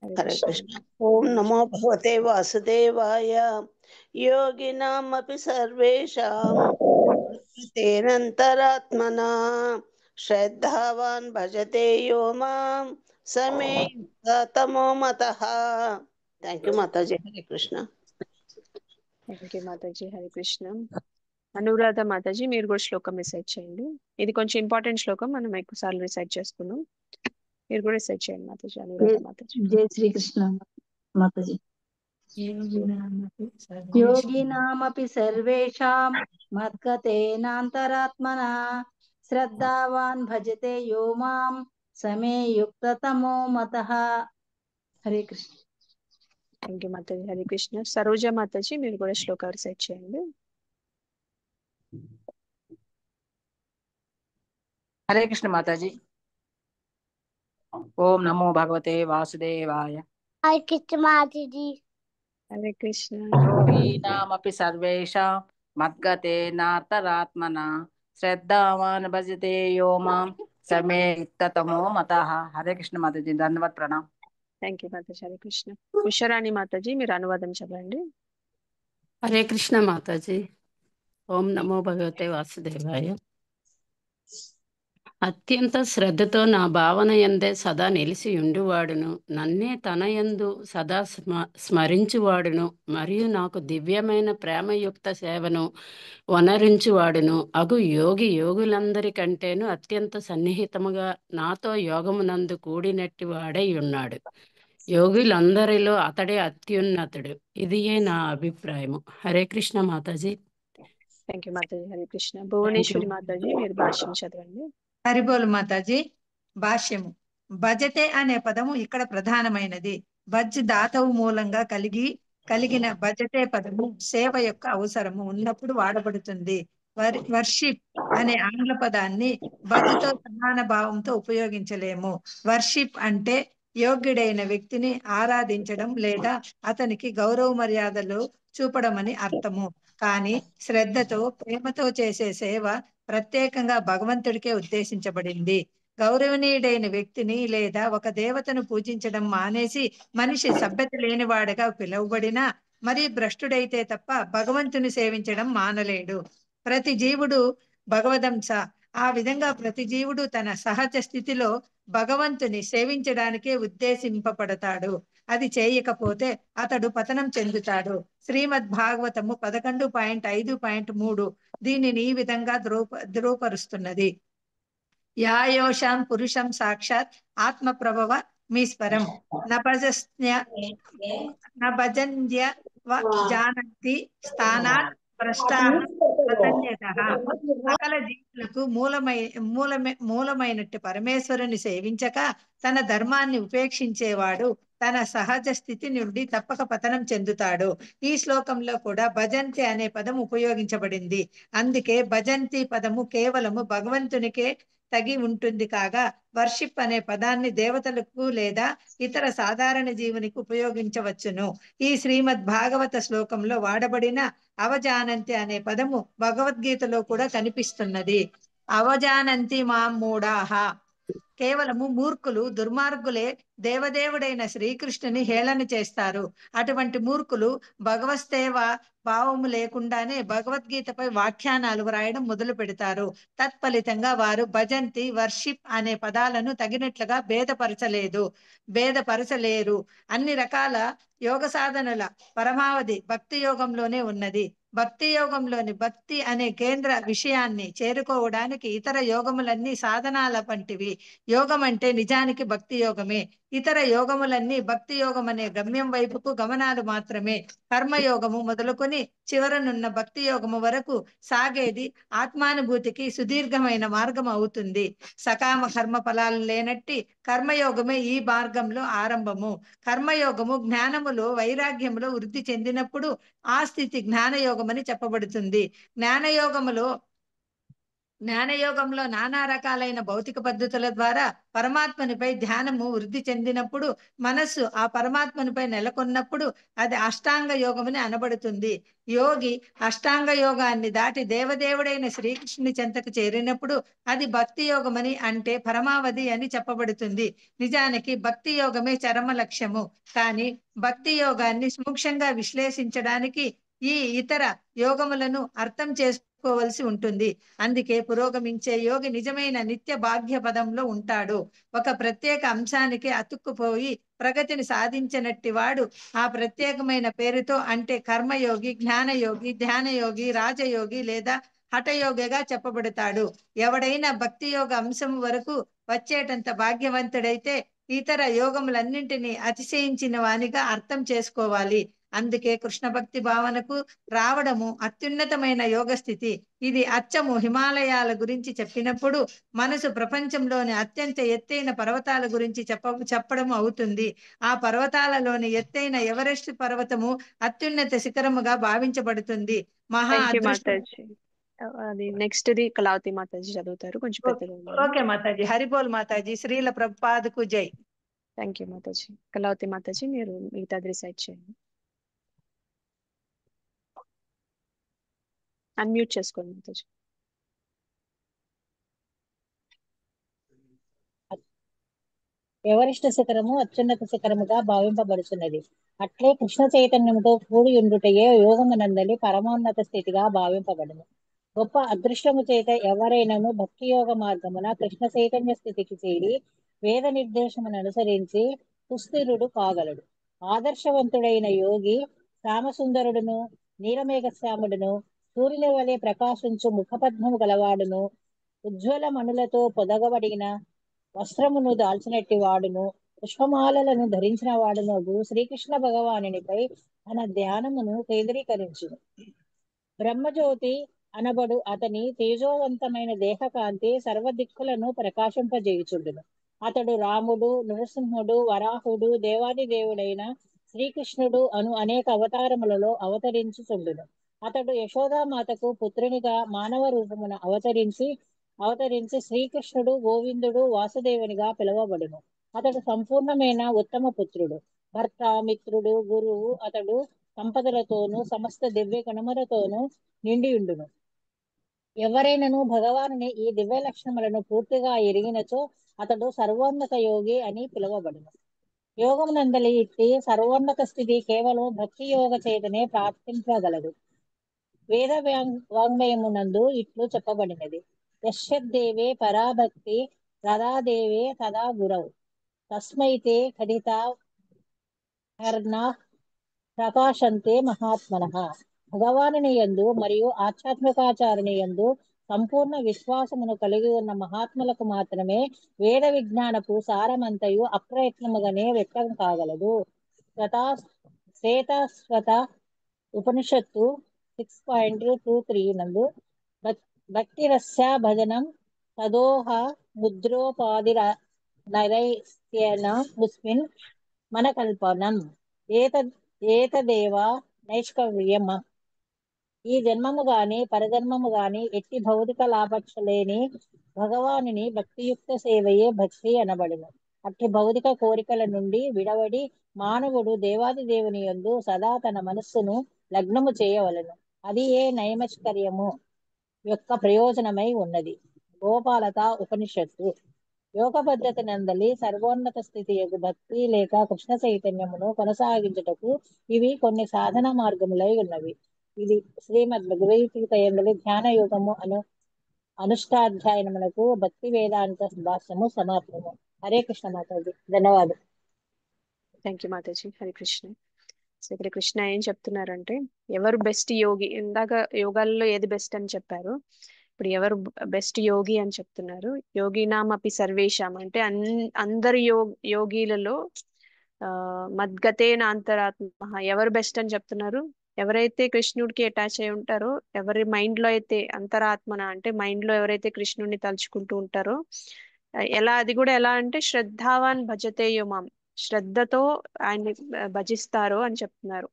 హరే కృష్ణ. ఓం నమో భగవతే వాసుదేవాయ. యోగినామపి సర్వేషాం తేనంతరాత్మనా శ్రద్ధావాన్ భజతే యో మాం సమే యుక్తతమో మతః. Thank you Mataji. Hare Krishna. Thank you Mataji. Hare Krishna. Anuradha మాతాజీ మీరు కూడా శ్లోకం రిసైట్ చేయండి. ఇది కొంచెం ఇంపార్టెంట్ శ్లోకం, మనం ఎక్కువ సార్లు రిసైట్ చేసుకున్నాం. మీరు కూడా రిసైట్ చేయండి మాతాజీ. అనురాధ మాతాజీ. జై శ్రీకృష్ణ మాతాజీ. యోగినామపి సర్వేషాం మద్గతేనాంతరాత్మనా శ్రద్ధావాన్ భజతే యో మాం సమే యుక్తతమో మతః. హరే కృష్ణ. Thank you Mataji. హరే కృష్ణ. సరోజ మాతాజీ మీరు కూడా శ్లోక రిసైట్ చేయండి. హరే కృష్ణ మాతాజీ. ఓం నమో భగవతే వాసుదేవాయ. హరే కృష్ణ మాతాజీ. హరే కృష్ణ. యోగినామపి సర్వేషాం మద్గతేనాంతరాత్మనా శ్రద్ధావాన్ భజతే యో మాం సమే యుక్తతమో మతః. హరే కృష్ణ మాతాజీ, ధన్యవాద్ ప్రణామ్. Thank you Mataji. హరే కృష్ణ. ఉషరాణి మాతాజీ మీరు అనువాదం చెప్పండి. హరే కృష్ణ మాతాజీ. ఓం నమో భగవతే వాసుదేవాయ. అత్యంత శ్రద్ధతో నా భావన యందే సదా నిలిచి ఉండువాడును, నన్నే తన యందు సదా స్మరించువాడును, మరియు నాకు దివ్యమైన ప్రేమయుక్త సేవను వనరించువాడును అగు యోగి యోగులందరికంటేను అత్యంత సన్నిహితముగా నాతో యోగమునందు కూడినట్టి వాడై ఉన్నాడు. యోగులందరిలో అతడే అత్యున్నతుడు. ఇదియే నా అభిప్రాయము. Hare Krishna Mataji. Thank you Mataji. Hare Krishna. Thank you. Bhuvaneshwari Mataji మీరు భాష్యం చదవండి. హరిబోలు మాతాజీ. భాష్యము. భజతే అనే పదము ఇక్కడ ప్రధానమైనది. భజ్ దాతవు మూలంగా కలిగిన భజతే పదము సేవ యొక్క అవసరము ఉన్నప్పుడు వాడబడుతుంది. వర్షిప్ అనే ఆంగ్ల పదాన్ని భజ్తో సమాన భావంతో ఉపయోగించలేము. వర్షిప్ అంటే యోగ్యుడైన వ్యక్తిని ఆరాధించడం లేదా అతనికి గౌరవ మర్యాదలు చూపడమని అర్థము. కానీ శ్రద్ధతో ప్రేమతో చేసే సేవ ప్రత్యేకంగా భగవంతుడికే ఉద్దేశించబడింది. గౌరవనీయుడైన వ్యక్తిని లేదా ఒక దేవతను పూజించడం మానేసి మనిషి సభ్యత లేనివాడుగా పిలువబడినా మరి భ్రష్టుడైతే తప్ప భగవంతుని సేవించడం మానలేడు. ప్రతి జీవుడు భగవదంశ. ఆ విధంగా ప్రతి జీవుడు తన సహజ స్థితిలో భగవంతుని సేవించడానికే ఉద్దేశింపబడతాడు. అది చేయకపోతే అతడు పతనం చెందుతాడు. శ్రీమద్ భాగవతము 11.5.3 దీనిని ఈ విధంగా ధృవపరుస్తున్నది. యాయోషాం పురుషం సాక్షాత్ ఆత్మ ప్రభవ మీస్వరం నభజన్య జానంతి స్థానాత్ భ్రష్టాః పతన్యతః. సకల జీవులకు మూలమైనట్టు పరమేశ్వరుని సేవించక తన ధర్మాన్ని ఉపేక్షించేవాడు తన సహజ స్థితి నుండి తప్పక పతనం చెందుతాడు. ఈ శ్లోకంలో కూడా భజంతి అనే పదం ఉపయోగించబడింది. అందుకే భజంతి పదము కేవలము భగవంతునికే తగి ఉంటుంది. కాగా వర్షిప్ అనే పదాన్ని దేవతలకు లేదా ఇతర సాధారణ జీవునికి ఉపయోగించవచ్చును. ఈ శ్రీమద్ భాగవత శ్లోకంలో వాడబడిన అవజానంతి అనే పదము భగవద్గీతలో కూడా కనిపిస్తున్నది. అవజానంతి మాం మూఢాః. కేవలము మూర్ఖులు దుర్మార్గులే దేవదేవుడైన శ్రీకృష్ణుని హేళన చేస్తారు. అటువంటి మూర్ఖులు భగవత్సేవ భావము లేకుండానే భగవద్గీతపై వ్యాఖ్యానాలు వ్రాయడం మొదలు పెడతారు. తత్ఫలితంగా వారు భజంతి వర్షిప్ అనే పదాలను తగినట్లుగా భేదపరచలేరు. అన్ని రకాల యోగ సాధనల పరమావధి భక్తి యోగంలోనే ఉన్నది. భక్తి యోగంలోని భక్తి అనే కేంద్ర విషయాన్ని చేరుకోవడానికి ఇతర యోగములన్నీ సాధనాల వంటివి. యోగం అంటే నిజానికి భక్తి యోగమే. ఇతర యోగములన్నీ భక్తి యోగం అనే గమ్యం వైపుకు గమనాలు మాత్రమే. కర్మయోగము మొదలుకొని చివరనున్న భక్తి యోగము వరకు సాగేది ఆత్మానుభూతికి సుదీర్ఘమైన మార్గం అవుతుంది. సకామ కర్మ ఫలాలు లేనట్టి కర్మయోగమే ఈ మార్గంలో ఆరంభము. కర్మయోగము జ్ఞానములో వైరాగ్యములో వృద్ధి చెందినప్పుడు ఆ స్థితి జ్ఞానయోగమని చెప్పబడుతుంది. జ్ఞానయోగంలో నానా రకాలైన భౌతిక పద్ధతుల ద్వారా పరమాత్మనిపై ధ్యానము వృద్ధి చెందినప్పుడు మనస్సు ఆ పరమాత్మనిపై నెలకొన్నప్పుడు అది అష్టాంగ యోగమని అనబడుతుంది. యోగి అష్టాంగ యోగాన్ని దాటి దేవదేవుడైన శ్రీకృష్ణుని చెంతకు చేరినప్పుడు అది భక్తి యోగమని అంటే పరమావధి అని చెప్పబడుతుంది. నిజానికి భక్తి యోగమే చరమ లక్ష్యము. కానీ భక్తి యోగాన్ని సూక్ష్మంగా విశ్లేషించడానికి ఈ ఇతర యోగములను అర్థం చేసుకోవలసి ఉంటుంది. అందుకే పురోగమించే యోగి నిజమైన నిత్య భాగ్య పదంలో ఉంటాడు. ఒక ప్రత్యేక అంశానికి అతుక్కుపోయి ప్రగతిని సాధించినట్టి వాడు ఆ ప్రత్యేకమైన పేరుతో అంటే కర్మయోగి, జ్ఞానయోగి, ధ్యానయోగి, రాజయోగి లేదా హఠయోగిగా చెప్పబడతాడు. ఎవడైనా భక్తి యోగ అంశం వరకు వచ్చేటంత భాగ్యవంతుడైతే ఇతర యోగములన్నింటినీ అతిశయించిన వానిగా అర్థం చేసుకోవాలి. అందుకే కృష్ణ భక్తి భావనకు రావడము అత్యున్నతమైన యోగ స్థితి. ఇది అచ్చము హిమాలయాల గురించి చెప్పినప్పుడు మనసు ప్రపంచంలోని అత్యంత ఎత్తైన పర్వతాల గురించి చెప్పడం అవుతుంది. ఆ పర్వతాలలోని ఎత్తైన ఎవరెస్ట్ పర్వతము అత్యున్నత శిఖరముగా భావించబడుతుంది. మహా అదృష్టం. అది నెక్స్ట్ ది కళావతి మాతాజీ చదువుతారు. కొంచెం పెద్దగా ఉంది. ఓకే మాతాజీ. హరిబోల్ మాతాజీ. శ్రీల ప్రభుపాదకు జై. థ్యాంక్ యూ మాతాజీ. కళావతి మాతాజీ మీరు మిగతాది రిసైడ్ చేయండి. అన్మ్యూట్ చేసుకోండి మాతాజీ. ఎవరిష్ట శిఖరము అత్యున్నత శిఖరముగా భావింపబడుతున్నది. అట్లే కృష్ణ చైతన్యముతో కూడి ఉండుటయే యోగమునందలి పరమోన్నత స్థితిగా భావింపబడును. గొప్ప అదృష్టము చేత ఎవరైనాను భక్తి యోగ మార్గమున కృష్ణ చైతన్య స్థితికి చేరి వేద నిర్దేశమును అనుసరించి సుస్థిరుడు కాగలడు. ఆదర్శవంతుడైన యోగి శ్యామసుందరుడును నీలమేఘశ్యాముడును సూర్యుని వలె ప్రకాశించు ముఖపద్మము గలవాడును ఉజ్వల మణులతో పొదగబడిన వస్త్రమును దాల్చినట్టి వాడును పుష్పమాలలను ధరించిన వాడునగు శ్రీకృష్ణ భగవానునిపై తన ధ్యానమును కేంద్రీకరించును. బ్రహ్మజ్యోతి అనబడు అతని తేజోవంతమైన దేహకాంతి సర్వదిక్కులను ప్రకాశింపజేయుచుండును. అతడు రాముడు, నరసింహుడు, వరాహుడు, దేవాది దేవుడైన శ్రీకృష్ణుడు అను అనేక అవతారములలో అవతరించుచుండును. అతడు యశోదామాతకు పుత్రునిగా మానవ రూపమున అవతరించి శ్రీకృష్ణుడు, గోవిందుడు, వాసుదేవునిగా పిలువబడును. అతడు సంపూర్ణమైన ఉత్తమ పుత్రుడు, భర్త, మిత్రుడు, గురువు. అతడు సంపదలతోనూ సమస్త దివ్య గుణములతోనూ నిండియుండును. ఎవరైనను భగవానుని ఈ దివ్య లక్షణములను పూర్తిగా ఎరిగినచో అతడు సర్వోన్నత యోగి అని పిలువబడును. యోగమునందలి ఇట్టి సర్వోన్నత స్థితి కేవలం భక్తి యోగ చేతనే ప్రాప్తించగలదు. వేద వాంగ్మయమునందు ఇట్లు చెప్పబడినది: యశ్యద్దేవే పరాభక్తి రదాదేవే తదా గురౌ తస్మైతే కథితా కర్ణా ప్రకాశంతే మహాత్మనః. భగవానుని యందు మరియు ఆధ్యాత్మికాచారుని యందు సంపూర్ణ విశ్వాసమును కలిగి ఉన్న మహాత్ములకు మాత్రమే వేద విజ్ఞానపు సారమంతయు అప్రయత్నముగానే వ్యక్తం కాగలదు. శ్వేతస్వత ఉపనిషత్తు 6.23 నందు భక్తిరస్య భజనం తదోహ ముద్రోపాధినరైస్యేన ముస్మిన్ మనకల్పనం ఏతదేవ నైష్కర్యం. ఈ జన్మము గాని పరజన్మము గాని ఎట్టి భౌతిక లాభాపేక్ష లేని భగవానుని భక్తియుక్త సేవయే భక్తి అనబడును. అట్టి భౌతిక కోరికల నుండి విడవడి మానవుడు దేవాది దేవుని యందు సదా తన మనస్సును లగ్నము చేయవలెను. అది ఏ నైష్కర్యము యొక్క ప్రయోజనమై ఉన్నది. గోపాలత ఉపనిషత్తు. యోగ పద్ధతి నందలి సర్వోన్నత స్థితి యొక్క భక్తి లేక కృష్ణ చైతన్యమును కొనసాగించుటకు ఇవి కొన్ని సాధన మార్గములై ఉన్నవి. ఇది శ్రీమద్ భగవద్గీత యందలి ధ్యాన యోగము అనుష్ఠాధ్యాయనములకు భక్తి వేదాంత భాష్యము సమాప్తము. హరే కృష్ణ మాతాజీ. ధన్యవాదాలు. Thank you Mataji. Hare Krishna. So ఇక్కడ కృష్ణ ఏం చెప్తున్నారంటే, ఎవరు బెస్ట్ యోగి, ఇందాక యోగాల్లో ఏది బెస్ట్ అని చెప్పారు, ఇప్పుడు ఎవరు బెస్ట్ యోగి అని చెప్తున్నారు. యోగినామపి సర్వేషాం అంటే అందరు యోగిలలో మద్గతేన అంతరాత్మ ఎవరు బెస్ట్ అని చెప్తున్నారు. ఎవరైతే కృష్ణుడికి అటాచ్ అయి ఉంటారో, ఎవరి మైండ్ లో అయితే అంతరాత్మన అంటే మైండ్ లో ఎవరైతే కృష్ణుడిని తలుచుకుంటూ ఉంటారో, అది కూడా ఎలా అంటే శ్రద్ధావాన్ భజతే యోమాం, శ్రద్ధతో ఆయన్ని భజిస్తారో అని చెప్తున్నారు.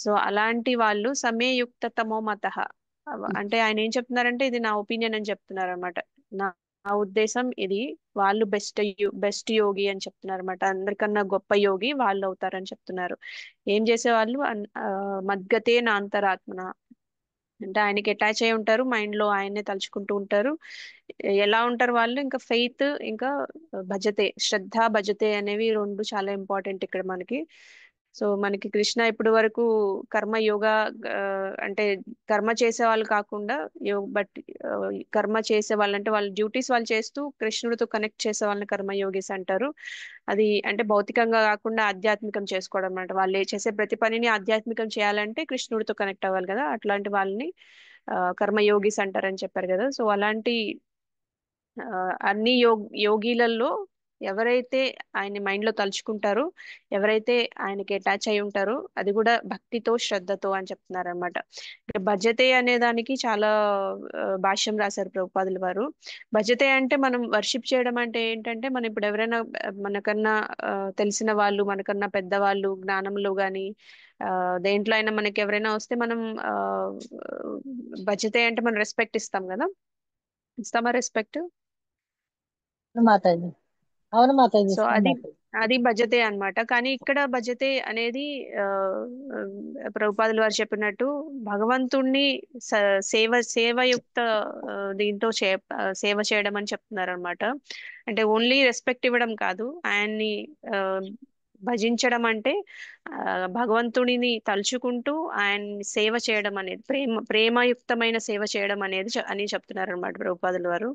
సో అలాంటి వాళ్ళు సమేయుక్త తమో మత అంటే ఆయన ఏం చెప్తున్నారంటే ఇది నా ఒపీనియన్ అని చెప్తున్నారు అనమాట. నా ఉద్దేశం ఇది, వాళ్ళు బెస్ట్ యోగి అని చెప్తున్నారు అనమాట. అందరికన్నా గొప్ప యోగి వాళ్ళు అవుతారని చెప్తున్నారు. ఏం చేసేవాళ్ళు మద్గతే నా అంతరాత్మన అంటే ఆయనకి అటాచ్ అయి ఉంటారు, మైండ్ లో ఆయన్నే తలుచుకుంటూ ఉంటారు. ఎలా ఉంటారు వాళ్ళు? ఇంకా ఫెయిత్, ఇంకా భజతే, శ్రద్ధ భజతే అనేవి రెండు చాలా ఇంపార్టెంట్ ఇక్కడ మనకి. సో మనకి కృష్ణ ఇప్పటి వరకు కర్మ యోగా అంటే కర్మ చేసే వాళ్ళు కాకుండా కర్మ చేసే వాళ్ళంటే వాళ్ళ డ్యూటీస్ వాళ్ళు చేస్తూ కృష్ణుడితో కనెక్ట్ చేసే వాళ్ళని కర్మయోగిస్ అంటారు. అది అంటే భౌతికంగా కాకుండా ఆధ్యాత్మికం చేసుకోవడం అన్నమాట. వాళ్ళు చేసే ప్రతి పనిని ఆధ్యాత్మికం చేయాలంటే కృష్ణుడితో కనెక్ట్ అవ్వాలి కదా, అట్లాంటి వాళ్ళని కర్మయోగిస్ అంటారని చెప్పారు కదా. సో అలాంటి అన్ని యోగిలలో ఎవరైతే ఆయన్ని మైండ్ లో తలుచుకుంటారో, ఎవరైతే ఆయనకి అటాచ్ అయి ఉంటారో, అది కూడా భక్తితో శ్రద్ధతో అని చెప్తున్నారు అనమాట. భజతే అనే దానికి చాలా భాష్యం రాశారు ప్రభుపాదుల వారు. భజతే అంటే మనం వర్షిప్ చేయడం అంటే ఏంటంటే, మనం ఇప్పుడు ఎవరైనా మనకన్నా తెలిసిన వాళ్ళు, మనకన్నా పెద్దవాళ్ళు జ్ఞానంలో గాని దేంట్లో అయినా మనకి ఎవరైనా వస్తే మనం భజతే అంటే మనం రెస్పెక్ట్ ఇస్తాం కదా. ఇస్తామా రెస్పెక్ట్? మాతాజీ. అవును మాతాజీ. సో అది భజతే అన్నమాట. కానీ ఇక్కడ భజతే అనేది ప్రభుపాదుల వారు చెప్పినట్టు భగవంతుణ్ణి సేవయుక్త దీంతో సేవ చేయడం అని చెప్తున్నారు అనమాట. అంటే ఓన్లీ రెస్పెక్ట్ ఇవ్వడం కాదు, ఆయన్ని భజించడం అంటే భగవంతుడిని తలుచుకుంటూ ఆయన్ని సేవ చేయడం అనేది ప్రేమయుక్తమైన సేవ చేయడం అనేది అని చెప్తున్నారు అనమాట ప్రభుపాదుల వారు.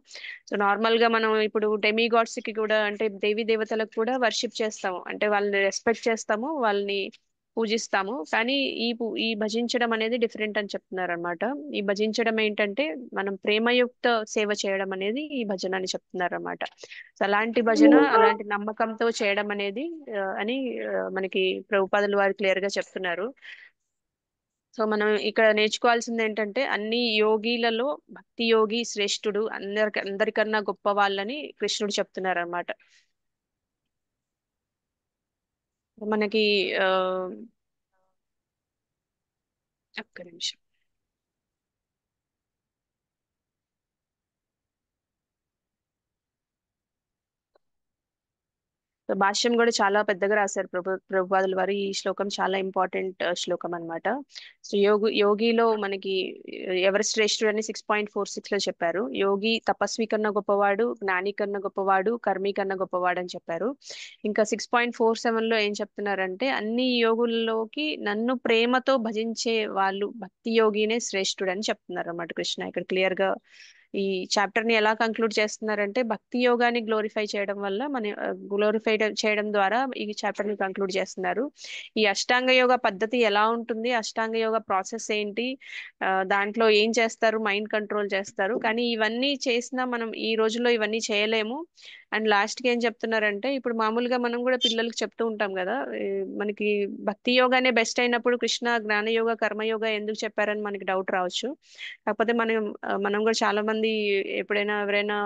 సో నార్మల్ గా మనం ఇప్పుడు డెమిగాడ్స్ కి కూడా అంటే దేవీ దేవతలకు కూడా వర్షిప్ చేస్తాము, అంటే వాళ్ళని రెస్పెక్ట్ చేస్తాము, వాళ్ళని పూజిస్తాము. కానీ ఈ భజించడం అనేది డిఫరెంట్ అని చెప్తున్నారు అనమాట. ఈ భజించడం ఏంటంటే మనం ప్రేమయుక్త సేవ చేయడం అనేది ఈ భజన అని చెప్తున్నారు అనమాట. సో అలాంటి భజన అలాంటి నమ్మకంతో చేయడం అనేది అని మనకి ప్రభుపాదులు వారు క్లియర్ గా చెప్తున్నారు. సో మనం ఇక్కడ నేర్చుకోవాల్సింది ఏంటంటే అన్ని యోగిలలో భక్తి యోగి శ్రేష్ఠుడు, అందరికన్నా గొప్ప వాళ్ళని కృష్ణుడు చెప్తున్నారు అనమాట. మనకి ఒక్క నిమిషం. సో భాష్యం కూడా చాలా పెద్దగా రాశారు ప్రభుపాదుల వారు. ఈ శ్లోకం చాలా ఇంపార్టెంట్ శ్లోకం అన్నమాట. సో యోగిలో మనకి ఎవరు శ్రేష్ఠుడు అని 6.46 లో చెప్పారు. యోగి తపస్వి కన్నా గొప్పవాడు, జ్ఞాని కన్నా గొప్పవాడు, కర్మి కన్నా గొప్పవాడు అని చెప్పారు. ఇంకా 6.47 లో ఏం చెప్తున్నారంటే అన్ని యోగుల్లోకి నన్ను ప్రేమతో భజించే వాళ్ళు భక్తి యోగినే శ్రేష్ఠుడు అని చెప్తున్నారు అన్నమాట కృష్ణ. ఇక్కడ క్లియర్ గా ఈ చాప్టర్ ని ఎలా కంక్లూడ్ చేస్తున్నారంటే భక్తి యోగాన్ని గ్లోరిఫై చేయడం వల్ల గ్లోరిఫై చేయడం ద్వారా ఈ చాప్టర్ ని కంక్లూడ్ చేస్తున్నారు. ఈ అష్టాంగ యోగ పద్ధతి ఎలా ఉంటుంది, అష్టాంగ యోగ ప్రాసెస్ ఏంటి, దాంట్లో ఏం చేస్తారు, మైండ్ కంట్రోల్ చేస్తారు. కానీ ఇవన్నీ చేసినా మనం ఈ రోజుల్లో ఇవన్నీ చేయలేము. అండ్ లాస్ట్ కి ఏం చెప్తున్నారంటే ఇప్పుడు మామూలుగా మనం కూడా పిల్లలకి చెప్తూ ఉంటాం కదా, మనకి భక్తి యోగానే బెస్ట్ అయినప్పుడు కృష్ణ జ్ఞాన యోగ కర్మయోగ ఎందుకు చెప్పారని మనకి డౌట్ రావచ్చు. కాకపోతే మనం కూడా చాలా మంది ఎప్పుడైనా ఎవరైనా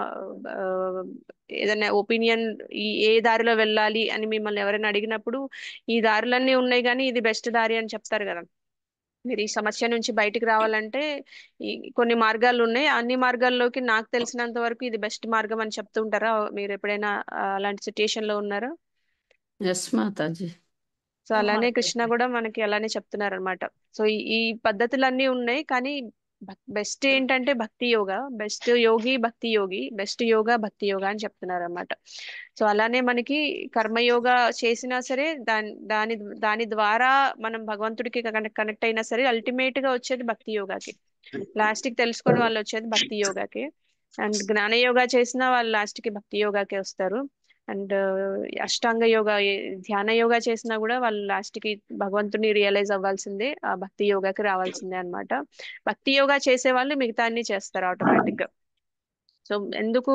ఏదైనా ఒపీనియన్ ఏ దారిలో వెళ్ళాలి అని మిమ్మల్ని ఎవరైనా అడిగినప్పుడు ఈ దారులన్నీ ఉన్నాయి కానీ ఇది బెస్ట్ దారి అని చెప్తారు కదా. మీరు ఈ సమస్య నుంచి బయటికి రావాలంటే ఈ కొన్ని మార్గాలు ఉన్నాయి, అన్ని మార్గాల్లోకి నాకు తెలిసినంత వరకు ఇది బెస్ట్ మార్గం అని చెప్తూ ఉంటారా? మీరు ఎప్పుడైనా అలాంటి సిచ్యుయేషన్ లో ఉన్నారా? ఎస్ మాతాజీ. సో అలానే కృష్ణ కూడా మనకి అలానే చెప్తున్నారు అనమాట. సో ఈ పద్ధతులన్నీ ఉన్నాయి కానీ బెస్ట్ ఏంటంటే భక్తి యోగా, బెస్ట్ యోగి భక్తి యోగి, బెస్ట్ యోగా భక్తి యోగా అని చెప్తున్నారు అనమాట. సో అలానే మనకి కర్మయోగా చేసినా సరే దాని దాని ద్వారా మనం భగవంతుడికి కనెక్ట్ అయినా సరే అల్టిమేట్ గా వచ్చేది భక్తి యోగాకి. లాస్ట్ కి తెలుసుకొని వాళ్ళు వచ్చేది భక్తి యోగాకి. అండ్ జ్ఞాన యోగా చేసినా వాళ్ళు లాస్ట్ కి భక్తి యోగాకే వస్తారు. అండ్ అష్టాంగ యోగా ధ్యాన యోగా చేసినా కూడా వాళ్ళు లాస్ట్ కి భగవంతుని రియలైజ్ అవ్వాల్సిందే, ఆ భక్తి యోగాకి రావాల్సిందే అన్నమాట. భక్తి యోగా చేసే వాళ్ళు మిగతా అన్ని చేస్తారు ఆటోమేటిక్ గా. సో ఎందుకు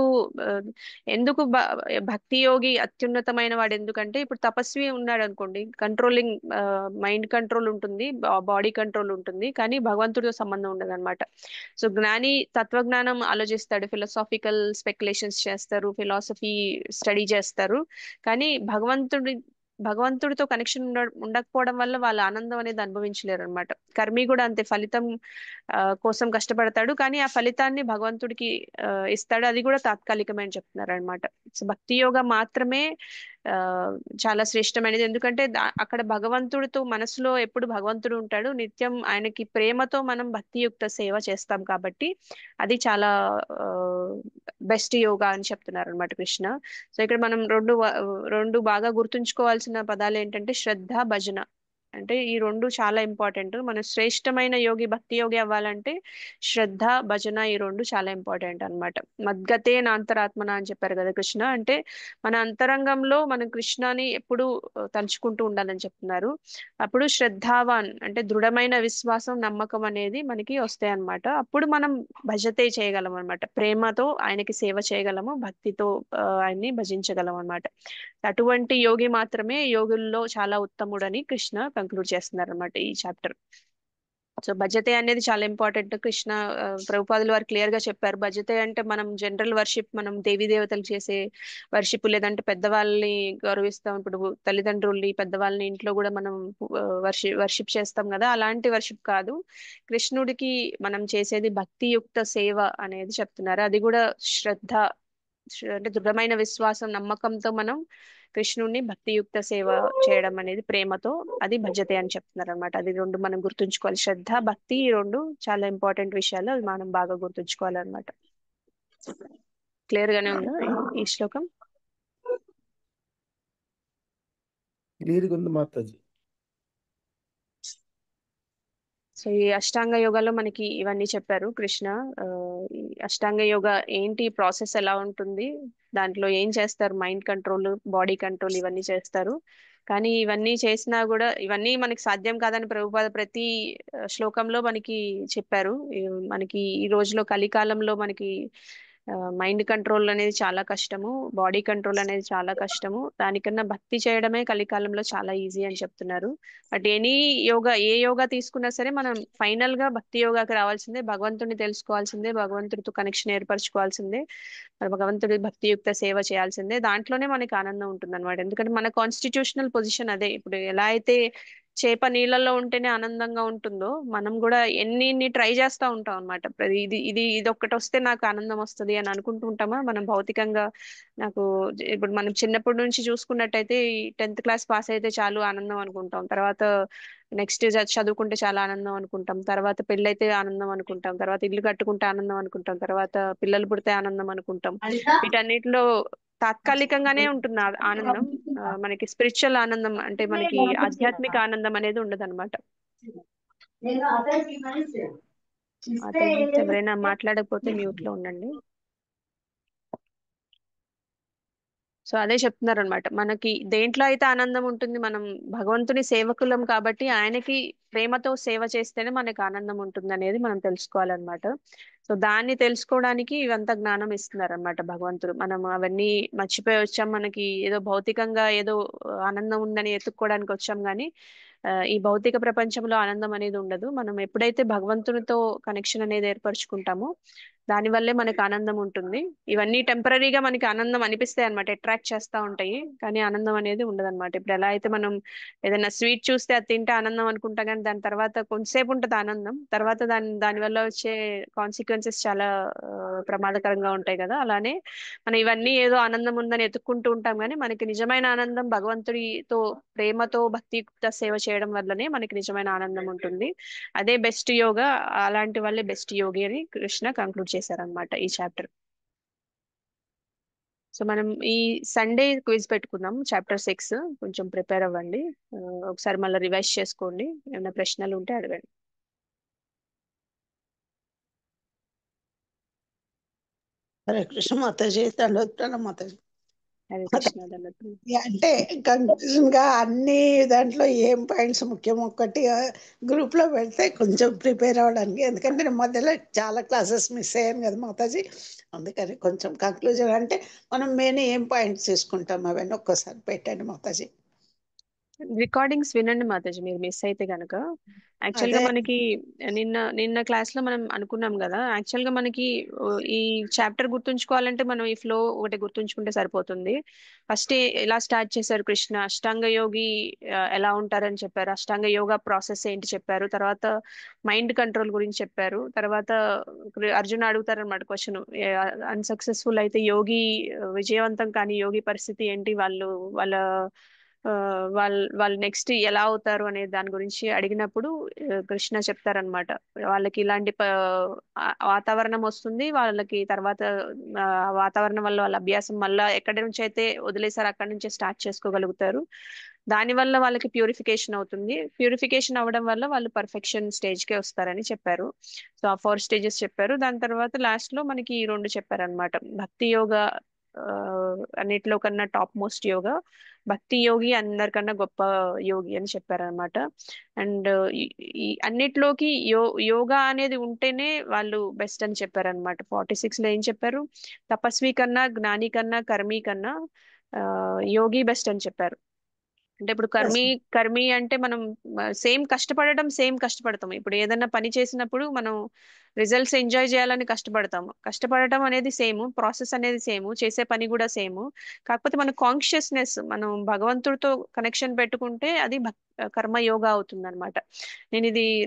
భక్తి యోగి అత్యున్నతమైన వాడు ఎందుకంటే ఇప్పుడు తపస్వి ఉన్నాడు అనుకోండి, కంట్రోలింగ్ మైండ్ కంట్రోల్ ఉంటుంది, బాడీ కంట్రోల్ ఉంటుంది, కానీ భగవంతుడితో సంబంధం ఉండదు అనమాట. సో జ్ఞాని తత్వజ్ఞానం ఆలోచిస్తాడు, ఫిలాసాఫికల్ స్పెక్యులేషన్స్ చేస్తారు, ఫిలాసఫీ స్టడీ చేస్తారు, కానీ భగవంతుడితో కనెక్షన్ ఉండకపోవడం వల్ల వాళ్ళ ఆనందం అనేది అనుభవించలేరు అనమాట. కర్మి కూడా అంతే, ఫలితం కోసం కష్టపడతాడు కానీ ఆ ఫలితాన్ని భగవంతుడికి ఇస్తాడు, అది కూడా తాత్కాలికమైన చెప్తున్నారు అనమాట. సో భక్తి యోగా మాత్రమే చాలా శ్రేష్టమైనది. ఎందుకంటే అక్కడ భగవంతుడితో మనసులో ఎప్పుడు భగవంతుడు ఉంటాడు, నిత్యం ఆయనకి ప్రేమతో మనం భక్తియుక్త సేవ చేస్తాం కాబట్టి అది చాలా బెస్ట్ యోగా అని చెప్తున్నారు అనమాట కృష్ణ. సో ఇక్కడ మనం రెండు బాగా గుర్తుంచుకోవాల్సిన పదాలు ఏంటంటే శ్రద్ధ, భజన. అంటే ఈ రెండు చాలా ఇంపార్టెంట్. మనం శ్రేష్టమైన యోగి భక్తి యోగి అవ్వాలంటే శ్రద్ధ, భజన ఈ రెండు చాలా ఇంపార్టెంట్ అన్నమాట. మద్గతే నాంతరాత్మన అని చెప్పారు కదా కృష్ణ. అంటే మన అంతరంగంలో మనం కృష్ణని ఎప్పుడు తలుచుకుంటూ ఉండాలని చెప్తున్నారు. అప్పుడు శ్రద్ధావాన్ అంటే దృఢమైన విశ్వాసం, నమ్మకం అనేది మనకి వస్తాయి అన్నమాట. అప్పుడు మనం భజతే చేయగలం అనమాట, ప్రేమతో ఆయనకి సేవ చేయగలము, భక్తితో ఆయన్ని భజించగలం అనమాట. అటువంటి యోగి మాత్రమే యోగుల్లో చాలా ఉత్తముడని కృష్ణ కంక్లూడ్ చేస్తున్నారు అనమాట ఈ చాప్టర్. సో భజతే అనేది చాలా ఇంపార్టెంట్. కృష్ణ ప్రభుపాదులు వారు క్లియర్ గా చెప్పారు. భజతే అంటే మనం జనరల్ వర్షిప్, మనం దేవీ దేవతలు చేసే వర్షిప్, లేదంటే పెద్దవాళ్ళని గౌరవిస్తాం. ఇప్పుడు తల్లిదండ్రుల్ని, పెద్దవాళ్ళని ఇంట్లో కూడా మనం వర్షిప్ చేస్తాం కదా, అలాంటి వర్షిప్ కాదు. కృష్ణుడికి మనం చేసేది భక్తియుక్త సేవ అనేది చెప్తున్నారు. అది కూడా శ్రద్ధ అంటే దృఢమైన విశ్వాసం, నమ్మకంతో మనం కృష్ణుడిని భక్తియుక్త సేవ చేయడం అనేది ప్రేమతో, అది భజతే అని చెప్తున్నారు అనమాట. అది రెండు మనం గుర్తుంచుకోవాలి. శ్రద్ధ, భక్తి ఈ రెండు చాలా ఇంపార్టెంట్ విషయాలు, అది మనం బాగా గుర్తుంచుకోవాలన్నమాట. క్లియర్ గానే ఉందా ఈ శ్లోకం? క్లియర్గా ఉంది మాతాజీ. సో ఈ అష్టాంగ యోగాలో మనకి ఇవన్నీ చెప్పారు కృష్ణ. ఈ అష్టాంగ యోగా ఏంటి, ప్రాసెస్ ఎలా ఉంటుంది, దాంట్లో ఏం చేస్తారు, మైండ్ కంట్రోల్, బాడీ కంట్రోల్ ఇవన్నీ చేస్తారు. కానీ ఇవన్నీ చేసినా కూడా ఇవన్నీ మనకి సాధ్యం కాదని ప్రభుపాద ప్రతి శ్లోకంలో మనకి చెప్పారు. మనకి ఈ రోజులో కలికాలంలో మనకి మైండ్ కంట్రోల్ అనేది చాలా కష్టము, బాడీ కంట్రోల్ అనేది చాలా కష్టము. దానికన్నా భక్తి చేయడమే కలికాలంలో చాలా ఈజీ అని చెప్తున్నారు. బట్ ఎనీ యోగా, ఏ యోగా తీసుకున్నా సరే మనం ఫైనల్ గా భక్తి యోగాకి రావాల్సిందే, భగవంతుడిని తెలుసుకోవాల్సిందే, భగవంతుడితో కనెక్షన్ ఏర్పరచుకోవాల్సిందే, భగవంతుడి భక్తియుక్త సేవ చేయాల్సిందే. దాంట్లోనే మనకి ఆనందం ఉంటుంది అనమాట. ఎందుకంటే మన కాన్స్టిట్యూషనల్ పొజిషన్ అదే. ఇప్పుడు ఎలా అయితే చేప నీళ్ళల్లో ఉంటేనే ఆనందంగా ఉంటుందో, మనం కూడా ఎన్ని ట్రై చేస్తూ ఉంటాం అనమాట. ఇది ఇది ఇది ఒక్కటి వస్తే నాకు ఆనందం వస్తుంది అని అనుకుంటూ ఉంటామా మనం భౌతికంగా. నాకు ఇప్పుడు మనం చిన్నప్పటి నుంచి చూసుకున్నట్టయితే 10th క్లాస్ పాస్ అయితే చాలు ఆనందం అనుకుంటాం, తర్వాత నెక్స్ట్ చదువుకుంటే చాలా ఆనందం అనుకుంటాం, తర్వాత పెళ్ళైతే ఆనందం అనుకుంటాం, తర్వాత ఇల్లు కట్టుకుంటే ఆనందం అనుకుంటాం, తర్వాత పిల్లలు పుడితే ఆనందం అనుకుంటాం. వీటన్నిటిలో తాత్కాలికంగానే ఉంటుంది ఆనందం. మనకి స్పిరిచువల్ ఆనందం అంటే మనకి ఆధ్యాత్మిక ఆనందం అనేది ఉండదు అనమాట. మాతాజీ ఎవరైనా మాట్లాడకపోతే మ్యూట్ లో ఉండండి. సో అదే చెప్తున్నారు అనమాట, మనకి దేంట్లో అయితే ఆనందం ఉంటుంది, మనం భగవంతుని సేవకులం కాబట్టి ఆయనకి ప్రేమతో సేవ చేస్తేనే మనకి ఆనందం ఉంటుంది అనేది మనం తెలుసుకోవాలన్నమాట. సో దాన్ని తెలుసుకోవడానికి ఇవంతా జ్ఞానం ఇస్తున్నారు అనమాట భగవంతుడు. మనం అవన్నీ మర్చిపోయి వచ్చాం, మనకి ఏదో భౌతికంగా ఏదో ఆనందం ఉందని ఎత్తుక్కోవడానికి వచ్చాం, కానీ ఈ భౌతిక ప్రపంచంలో ఆనందం అనేది ఉండదు. మనం ఎప్పుడైతే భగవంతునితో కనెక్షన్ అనేది ఏర్పరచుకుంటామో దాని వల్లే మనకి ఆనందం ఉంటుంది. ఇవన్నీ టెంపరీగా మనకి ఆనందం అనిపిస్తాయి అనమాట, అట్రాక్ట్ చేస్తూ ఉంటాయి, కానీ ఆనందం అనేది ఉండదు అనమాట. ఇప్పుడు ఎలా అయితే మనం ఏదైనా స్వీట్ చూస్తే అది తింటే ఆనందం అనుకుంటా, కానీ దాని తర్వాత కొంతసేపు ఉంటుంది ఆనందం, తర్వాత దాని వల్ల వచ్చే కాన్సిక్వెన్సెస్ చాలా ప్రమాదకరంగా ఉంటాయి కదా. అలానే మనం ఇవన్నీ ఏదో ఆనందం ఉందని ఎత్తుక్కుంటూ ఉంటాం, కానీ మనకి నిజమైన ఆనందం భగవంతుడితో ప్రేమతో భక్తియుక్త సేవ చేయడం వల్లనే మనకి నిజమైన ఆనందం ఉంటుంది. అదే బెస్ట్ యోగా, అలాంటి వాళ్ళే బెస్ట్ యోగి అని కృష్ణ కంక్లూడ్ చేశారనమాట ఈ చాప్టర్. సో మనం ఈ సండే క్విజ్ పెట్టుకుందాం, చాప్టర్ 6. కొంచెం ప్రిపేర్ అవ్వండి, ఒకసారి మళ్ళీ రివైజ్ చేసుకోండి, ఏమైనా ప్రశ్నలు ఉంటే అడగండి. హరే కృష్ణ మాతాజీ, దండోత్పన్నం మాతాజీ. హరే కృష్ణ దండోత్పన్నం. అంటే కన్ఫ్యూజన్ గా అన్ని దాంట్లో ఏం పాయింట్స్ ముఖ్యం ఒక్కటి గ్రూప్ లో పెడితే కొంచెం ప్రిపేర్ అవ్వడానికి, ఎందుకంటే నేను మధ్యలో చాలా క్లాసెస్ మిస్ అయ్యాను కదా మాతాజీ, అందుకని కొంచెం కంక్లూజన్ అంటే మనం మెయిన్ ఏం పాయింట్స్ తీసుకుంటాం అవన్నీ ఒక్కసారి పెట్టండి మాతాజీ. రికార్డింగ్స్ వినండి మాతాజీ, మీరు మిస్ అయితే కనుక. యాక్చువల్ గా అదే మనకి నిన్న క్లాస్ లో మనం అనుకున్నాం కదా, యాక్చువల్ గా మనకి ఈ చాప్టర్ గుర్తుంచుకోవాలంటే మనం ఈ ఫ్లో ఒకటి గుర్తుంచుకుంటే సరిపోతుంది. ఫస్ట్ ఎలా స్టార్ట్ చేశారు కృష్ణ, అష్టాంగ యోగి ఎలా ఉంటారని చెప్పారు, అష్టాంగ యోగా ప్రాసెస్ ఏంటి చెప్పారు, తర్వాత మైండ్ కంట్రోల్ గురించి చెప్పారు, తర్వాత అర్జున్ అడుగుతారనమాట క్వశ్చన్, అన్సక్సెస్ఫుల్ అయితే యోగి, విజయవంతం కానీ యోగి పరిస్థితి ఏంటి, వాళ్ళ వాళ్ళు నెక్స్ట్ ఎలా అవుతారు అనే దాని గురించి అడిగినప్పుడు కృష్ణ చెప్తారనమాట, వాళ్ళకి ఇలాంటి వాతావరణం వస్తుంది, వాళ్ళకి తర్వాత వాతావరణం వల్ల వాళ్ళ అభ్యాసం మళ్ళా ఎక్కడి నుంచి అయితే వదిలేసారో అక్కడి నుంచే స్టార్ట్ చేసుకోగలుగుతారు. దాని వల్ల వాళ్ళకి ప్యూరిఫికేషన్ అవుతుంది, ప్యూరిఫికేషన్ అవ్వడం వల్ల వాళ్ళు పర్ఫెక్షన్ స్టేజ్ కే వస్తారని చెప్పారు. సో ఆ 4 స్టేజెస్ చెప్పారు. దాని తర్వాత లాస్ట్ లో మనకి ఈ 2 చెప్పారనమాట. భక్తి యోగా అన్నిటిలో కన్నా టాప్ మోస్ట్ యోగా, భక్తి యోగి అందరికన్నా గొప్ప యోగి అని చెప్పారనమాట. అండ్ ఈ అన్నిట్లోకి యోగా అనేది ఉంటేనే వాళ్ళు బెస్ట్ అని చెప్పారనమాట. 46 లో ఏం చెప్పారు, తపస్వి కన్నా, జ్ఞాని కన్నా, కర్మి కన్నా యోగి బెస్ట్ అని చెప్పారు. అంటే ఇప్పుడు కర్మి అంటే మనం సేమ్ కష్టపడతాం. ఇప్పుడు ఏదైనా పని చేసినప్పుడు మనం రిజల్ట్స్ ఎంజాయ్ చేయాలని కష్టపడతాము, కష్టపడటం అనేది సేమ్, ప్రాసెస్ అనేది సేమ్, చేసే పని కూడా సేమ్. కాకపోతే మన కాన్షియస్నెస్, మనం భగవంతుడితో కనెక్షన్ పెట్టుకుంటే అది కర్మ యోగా అవుతుంది అనమాట.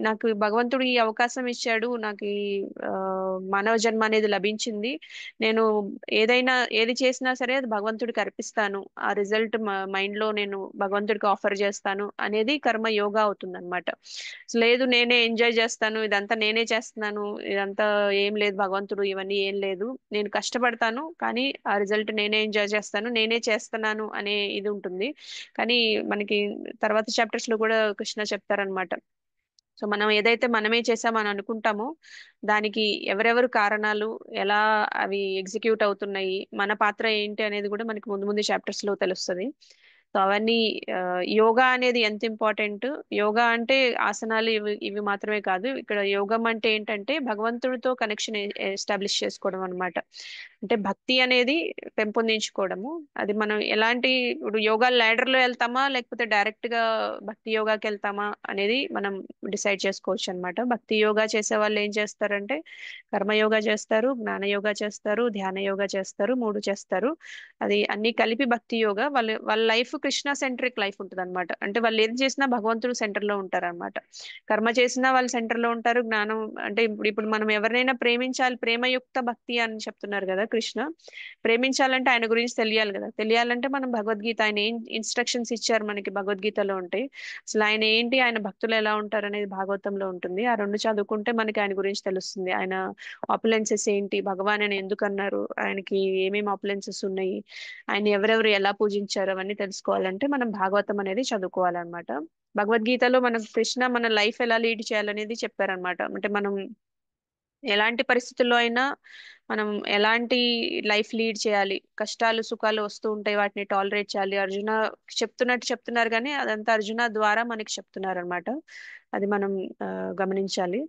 నాకు భగవంతుడు ఈ అవకాశం ఇచ్చాడు, నాకు ఈ మానవ జన్మ అనేది లభించింది, నేను ఏది చేసినా సరే అది భగవంతుడికి అర్పిస్తాను, ఆ రిజల్ట్ మైండ్ లో నేను భగవంతుడికి ఆఫర్ చేస్తాను అనేది కర్మ యోగా అవుతుంది అనమాట. లేదు నేనే ఎంజాయ్ చేస్తాను, ఇదంతా నేనే చేస్తున్నాను, ఇదంతా ఏం లేదు భగవంతుడు ఇవన్నీ ఏం లేదు, నేను కష్టపడతాను కానీ ఆ రిజల్ట్ నేనే ఎంజాయ్ చేస్తాను, నేనే చేస్తున్నాను అనే ఇది ఉంటుంది. కానీ మనకి తర్వాత చాప్టర్స్ లో కూడా కృష్ణ చెప్తారనమాట. సో మనం ఏదైతే మనమే చేసామని అనుకుంటామో దానికి ఎవరెవరు కారణాలు, ఎలా అవి ఎగ్జిక్యూట్ అవుతున్నాయి, మన పాత్ర ఏంటి అనేది కూడా మనకి ముందు చాప్టర్స్ లో తెలుస్తుంది. సో అవన్నీ యోగా అనేది ఎంత ఇంపార్టెంట్, యోగా అంటే ఆసనాలు ఇవి మాత్రమే కాదు. ఇక్కడ యోగం అంటే ఏంటంటే భగవంతుడితో కనెక్షన్ ఎస్టాబ్లిష్ చేసుకోవడం అన్నమాట. అంటే భక్తి అనేది పెంపొందించుకోవడము. అది మనం ఎలాంటి ఇప్పుడు యోగా ladder లో వెళ్తామా లేకపోతే డైరెక్ట్ గా భక్తి యోగాకి వెళ్తామా అనేది మనం డిసైడ్ చేసుకోవచ్చు అన్నమాట. భక్తి యోగా చేసే వాళ్ళు ఏం చేస్తారంటే కర్మయోగా చేస్తారు, జ్ఞాన యోగా చేస్తారు, ధ్యాన యోగా చేస్తారు, 3 చేస్తారు. అది అన్ని కలిపి భక్తి యోగా. వాళ్ళ లైఫ్ కృష్ణ సెంట్రిక్ లైఫ్ ఉంటుంది అనమాట. అంటే వాళ్ళు ఏం చేసినా భగవంతుడు సెంటర్ లో ఉంటారు అనమాట. కర్మ చేసినా వాళ్ళు సెంటర్ లో ఉంటారు. జ్ఞానం అంటే ఇప్పుడు మనం ఎవరినైనా ప్రేమించాలి, ప్రేమయుక్త భక్తి అని చెప్తున్నారు కదా కృష్ణ. ప్రేమించాలంటే ఆయన గురించి తెలియాలి కదా. తెలియాలంటే మనం భగవద్గీత, ఆయన ఏం ఇన్స్ట్రక్షన్స్ ఇచ్చారు మనకి భగవద్గీతలో ఉంటాయి. అసలు ఆయన ఏంటి, ఆయన భక్తులు ఎలా ఉంటారు అనేది భాగవతంలో ఉంటుంది. ఆ 2 చదువుకుంటే మనకి ఆయన గురించి తెలుస్తుంది. ఆయన ఆపులెన్సెస్ ఏంటి, భగవాన్ అని ఎందుకు అన్నారు, ఆయనకి ఏమేమి ఆపులెన్సెస్ ఉన్నాయి, ఆయన ఎవరెవరు ఎలా పూజించారు, అవన్నీ తెలుసుకోవాలంటే మనం భాగవతం అనేది చదువుకోవాలన్నమాట. భగవద్గీతలో మనకు కృష్ణ మన లైఫ్ ఎలా లీడ్ చేయాలనేది చెప్పారనమాట. అంటే మనం ఎలాంటి పరిస్థితుల్లో అయినా మనం ఎలాంటి లైఫ్ లీడ్ చేయాలి, కష్టాలు సుఖాలు వస్తూ ఉంటాయి, వాటిని టాలరేట్ చేయాలి. అర్జున చెప్తున్నారు కానీ అదంతా అర్జున ద్వారా మనకి చెప్తున్నారు అనమాట. అది మనం గమనించాలి.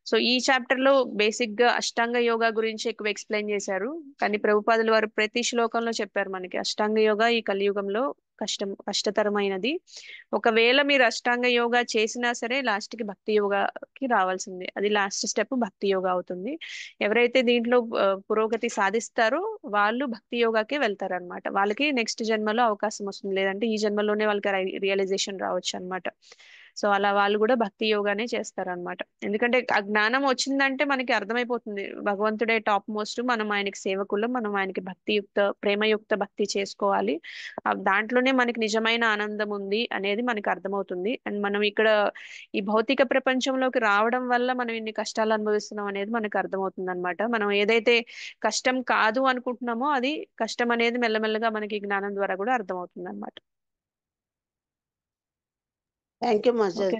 సో ఈ చాప్టర్ లో బేసిక్ గా అష్టాంగ యోగా గురించి ఎక్కువ ఎక్స్ప్లెయిన్ చేశారు. కానీ ప్రభుపాదుల వారు ప్రతి శ్లోకంలో చెప్పారు మనకి అష్టాంగ యోగా ఈ కలియుగంలో కష్టతరమైనది. ఒకవేళ మీరు అష్టాంగ యోగా చేసినా సరే లాస్ట్ కి భక్తి యోగాకి రావాల్సిందే. అది లాస్ట్ స్టెప్ భక్తి యోగా అవుతుంది. ఎవరైతే దీంట్లో పురోగతి సాధిస్తారో వాళ్ళు భక్తి యోగాకే వెళ్తారు అనమాట. వాళ్ళకి నెక్స్ట్ జన్మలో అవకాశం వస్తుంది, లేదంటే ఈ జన్మలోనే వాళ్ళకి రియలైజేషన్ రావచ్చు అనమాట. సో అలా వాళ్ళు కూడా భక్తి యోగానే చేస్తారనమాట. ఎందుకంటే ఆ జ్ఞానం వచ్చిందంటే మనకి అర్థమైపోతుంది భగవంతుడే టాప్ మోస్ట్, మనం ఆయనకి సేవకులం, మనం ఆయనకి ప్రేమయుక్త భక్తి చేసుకోవాలి, దాంట్లోనే మనకి నిజమైన ఆనందం ఉంది అనేది మనకి అర్థమవుతుంది. అండ్ మనం ఇక్కడ ఈ భౌతిక ప్రపంచంలోకి రావడం వల్ల మనం ఇన్ని కష్టాలు అనుభవిస్తున్నాం అనేది మనకు అర్థమవుతుంది అనమాట. మనం ఏదైతే కష్టం కాదు అనుకుంటున్నామో అది కష్టం అనేది మెల్లమెల్లగా మనకి జ్ఞానం ద్వారా కూడా అర్థమవుతుంది అనమాట. Thank you Mataji.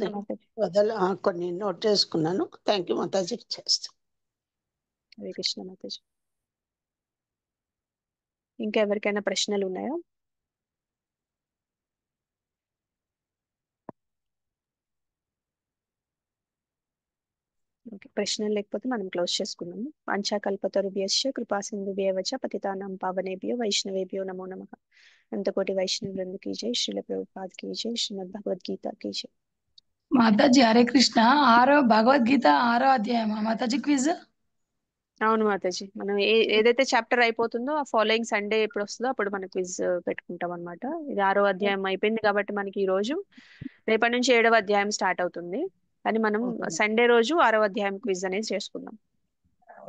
కొన్ని నోట్ చేసుకున్నాను. Thank you Mataji. చేస్తాను. హరే కృష్ణ మాతాజీ. ఇంకా ఎవరికైనా ప్రశ్నలు ఉన్నాయా? ఓకే, ప్రశ్నలు లేకపోతే మనం క్లోజ్ చేసుకున్నాము. వాంఛాకల్పతరుభ్యశ్చ కృపా సింధుభ్యేవచ పతితానాం పావనేభ్యో వైష్ణవేభ్యో నమో నమః. అంతకోటి వైష్ణవ వృంద की जय, श्रील प्रभुपाद की जय, श्रीमद् भगवद्गीता की जय. మాతాజీ హరే కృష్ణ. భగవద్గీత 6వ అధ్యాయం మాతాజీ క్విజ్. అవును మాతాజీ, మనం ఏదైతే చాప్టర్ అయిపోతుందో ఆ ఫాలోయింగ్ సండే ఎప్పుడు వస్తుందో అప్పుడు మనం క్విజ్ పెట్టుకుంటాం అనమాట. ఇది 6వ అధ్యాయం అయిపోయింది కాబట్టి మనకి ఈ రోజు, రేపటి నుంచి 7వ అధ్యాయం స్టార్ట్ అవుతుంది. కానీ మనం సండే రోజు 6వ అధ్యాయం క్విజ్ అనేది చేసుకుందాం.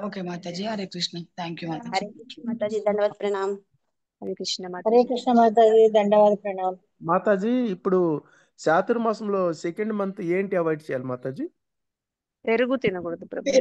ఓకే మాతాజీ హరే కృష్ణ. Thank you Mataji. హరే కృష్ణ మాతాజీ, దండవత్ ప్రణామ్. హరే కృష్ణ హరే మాతాజీ. కృష్ణ మాతాజీ, దండవాద ప్రణామ్. మాతాజీ ఇప్పుడు చాతుర్మాసంలో సెకండ్ మంత్ ఏంటి అవాయిడ్ చేయాలి మాతాజీ? పెరుగు తినకూడదు ప్రభు.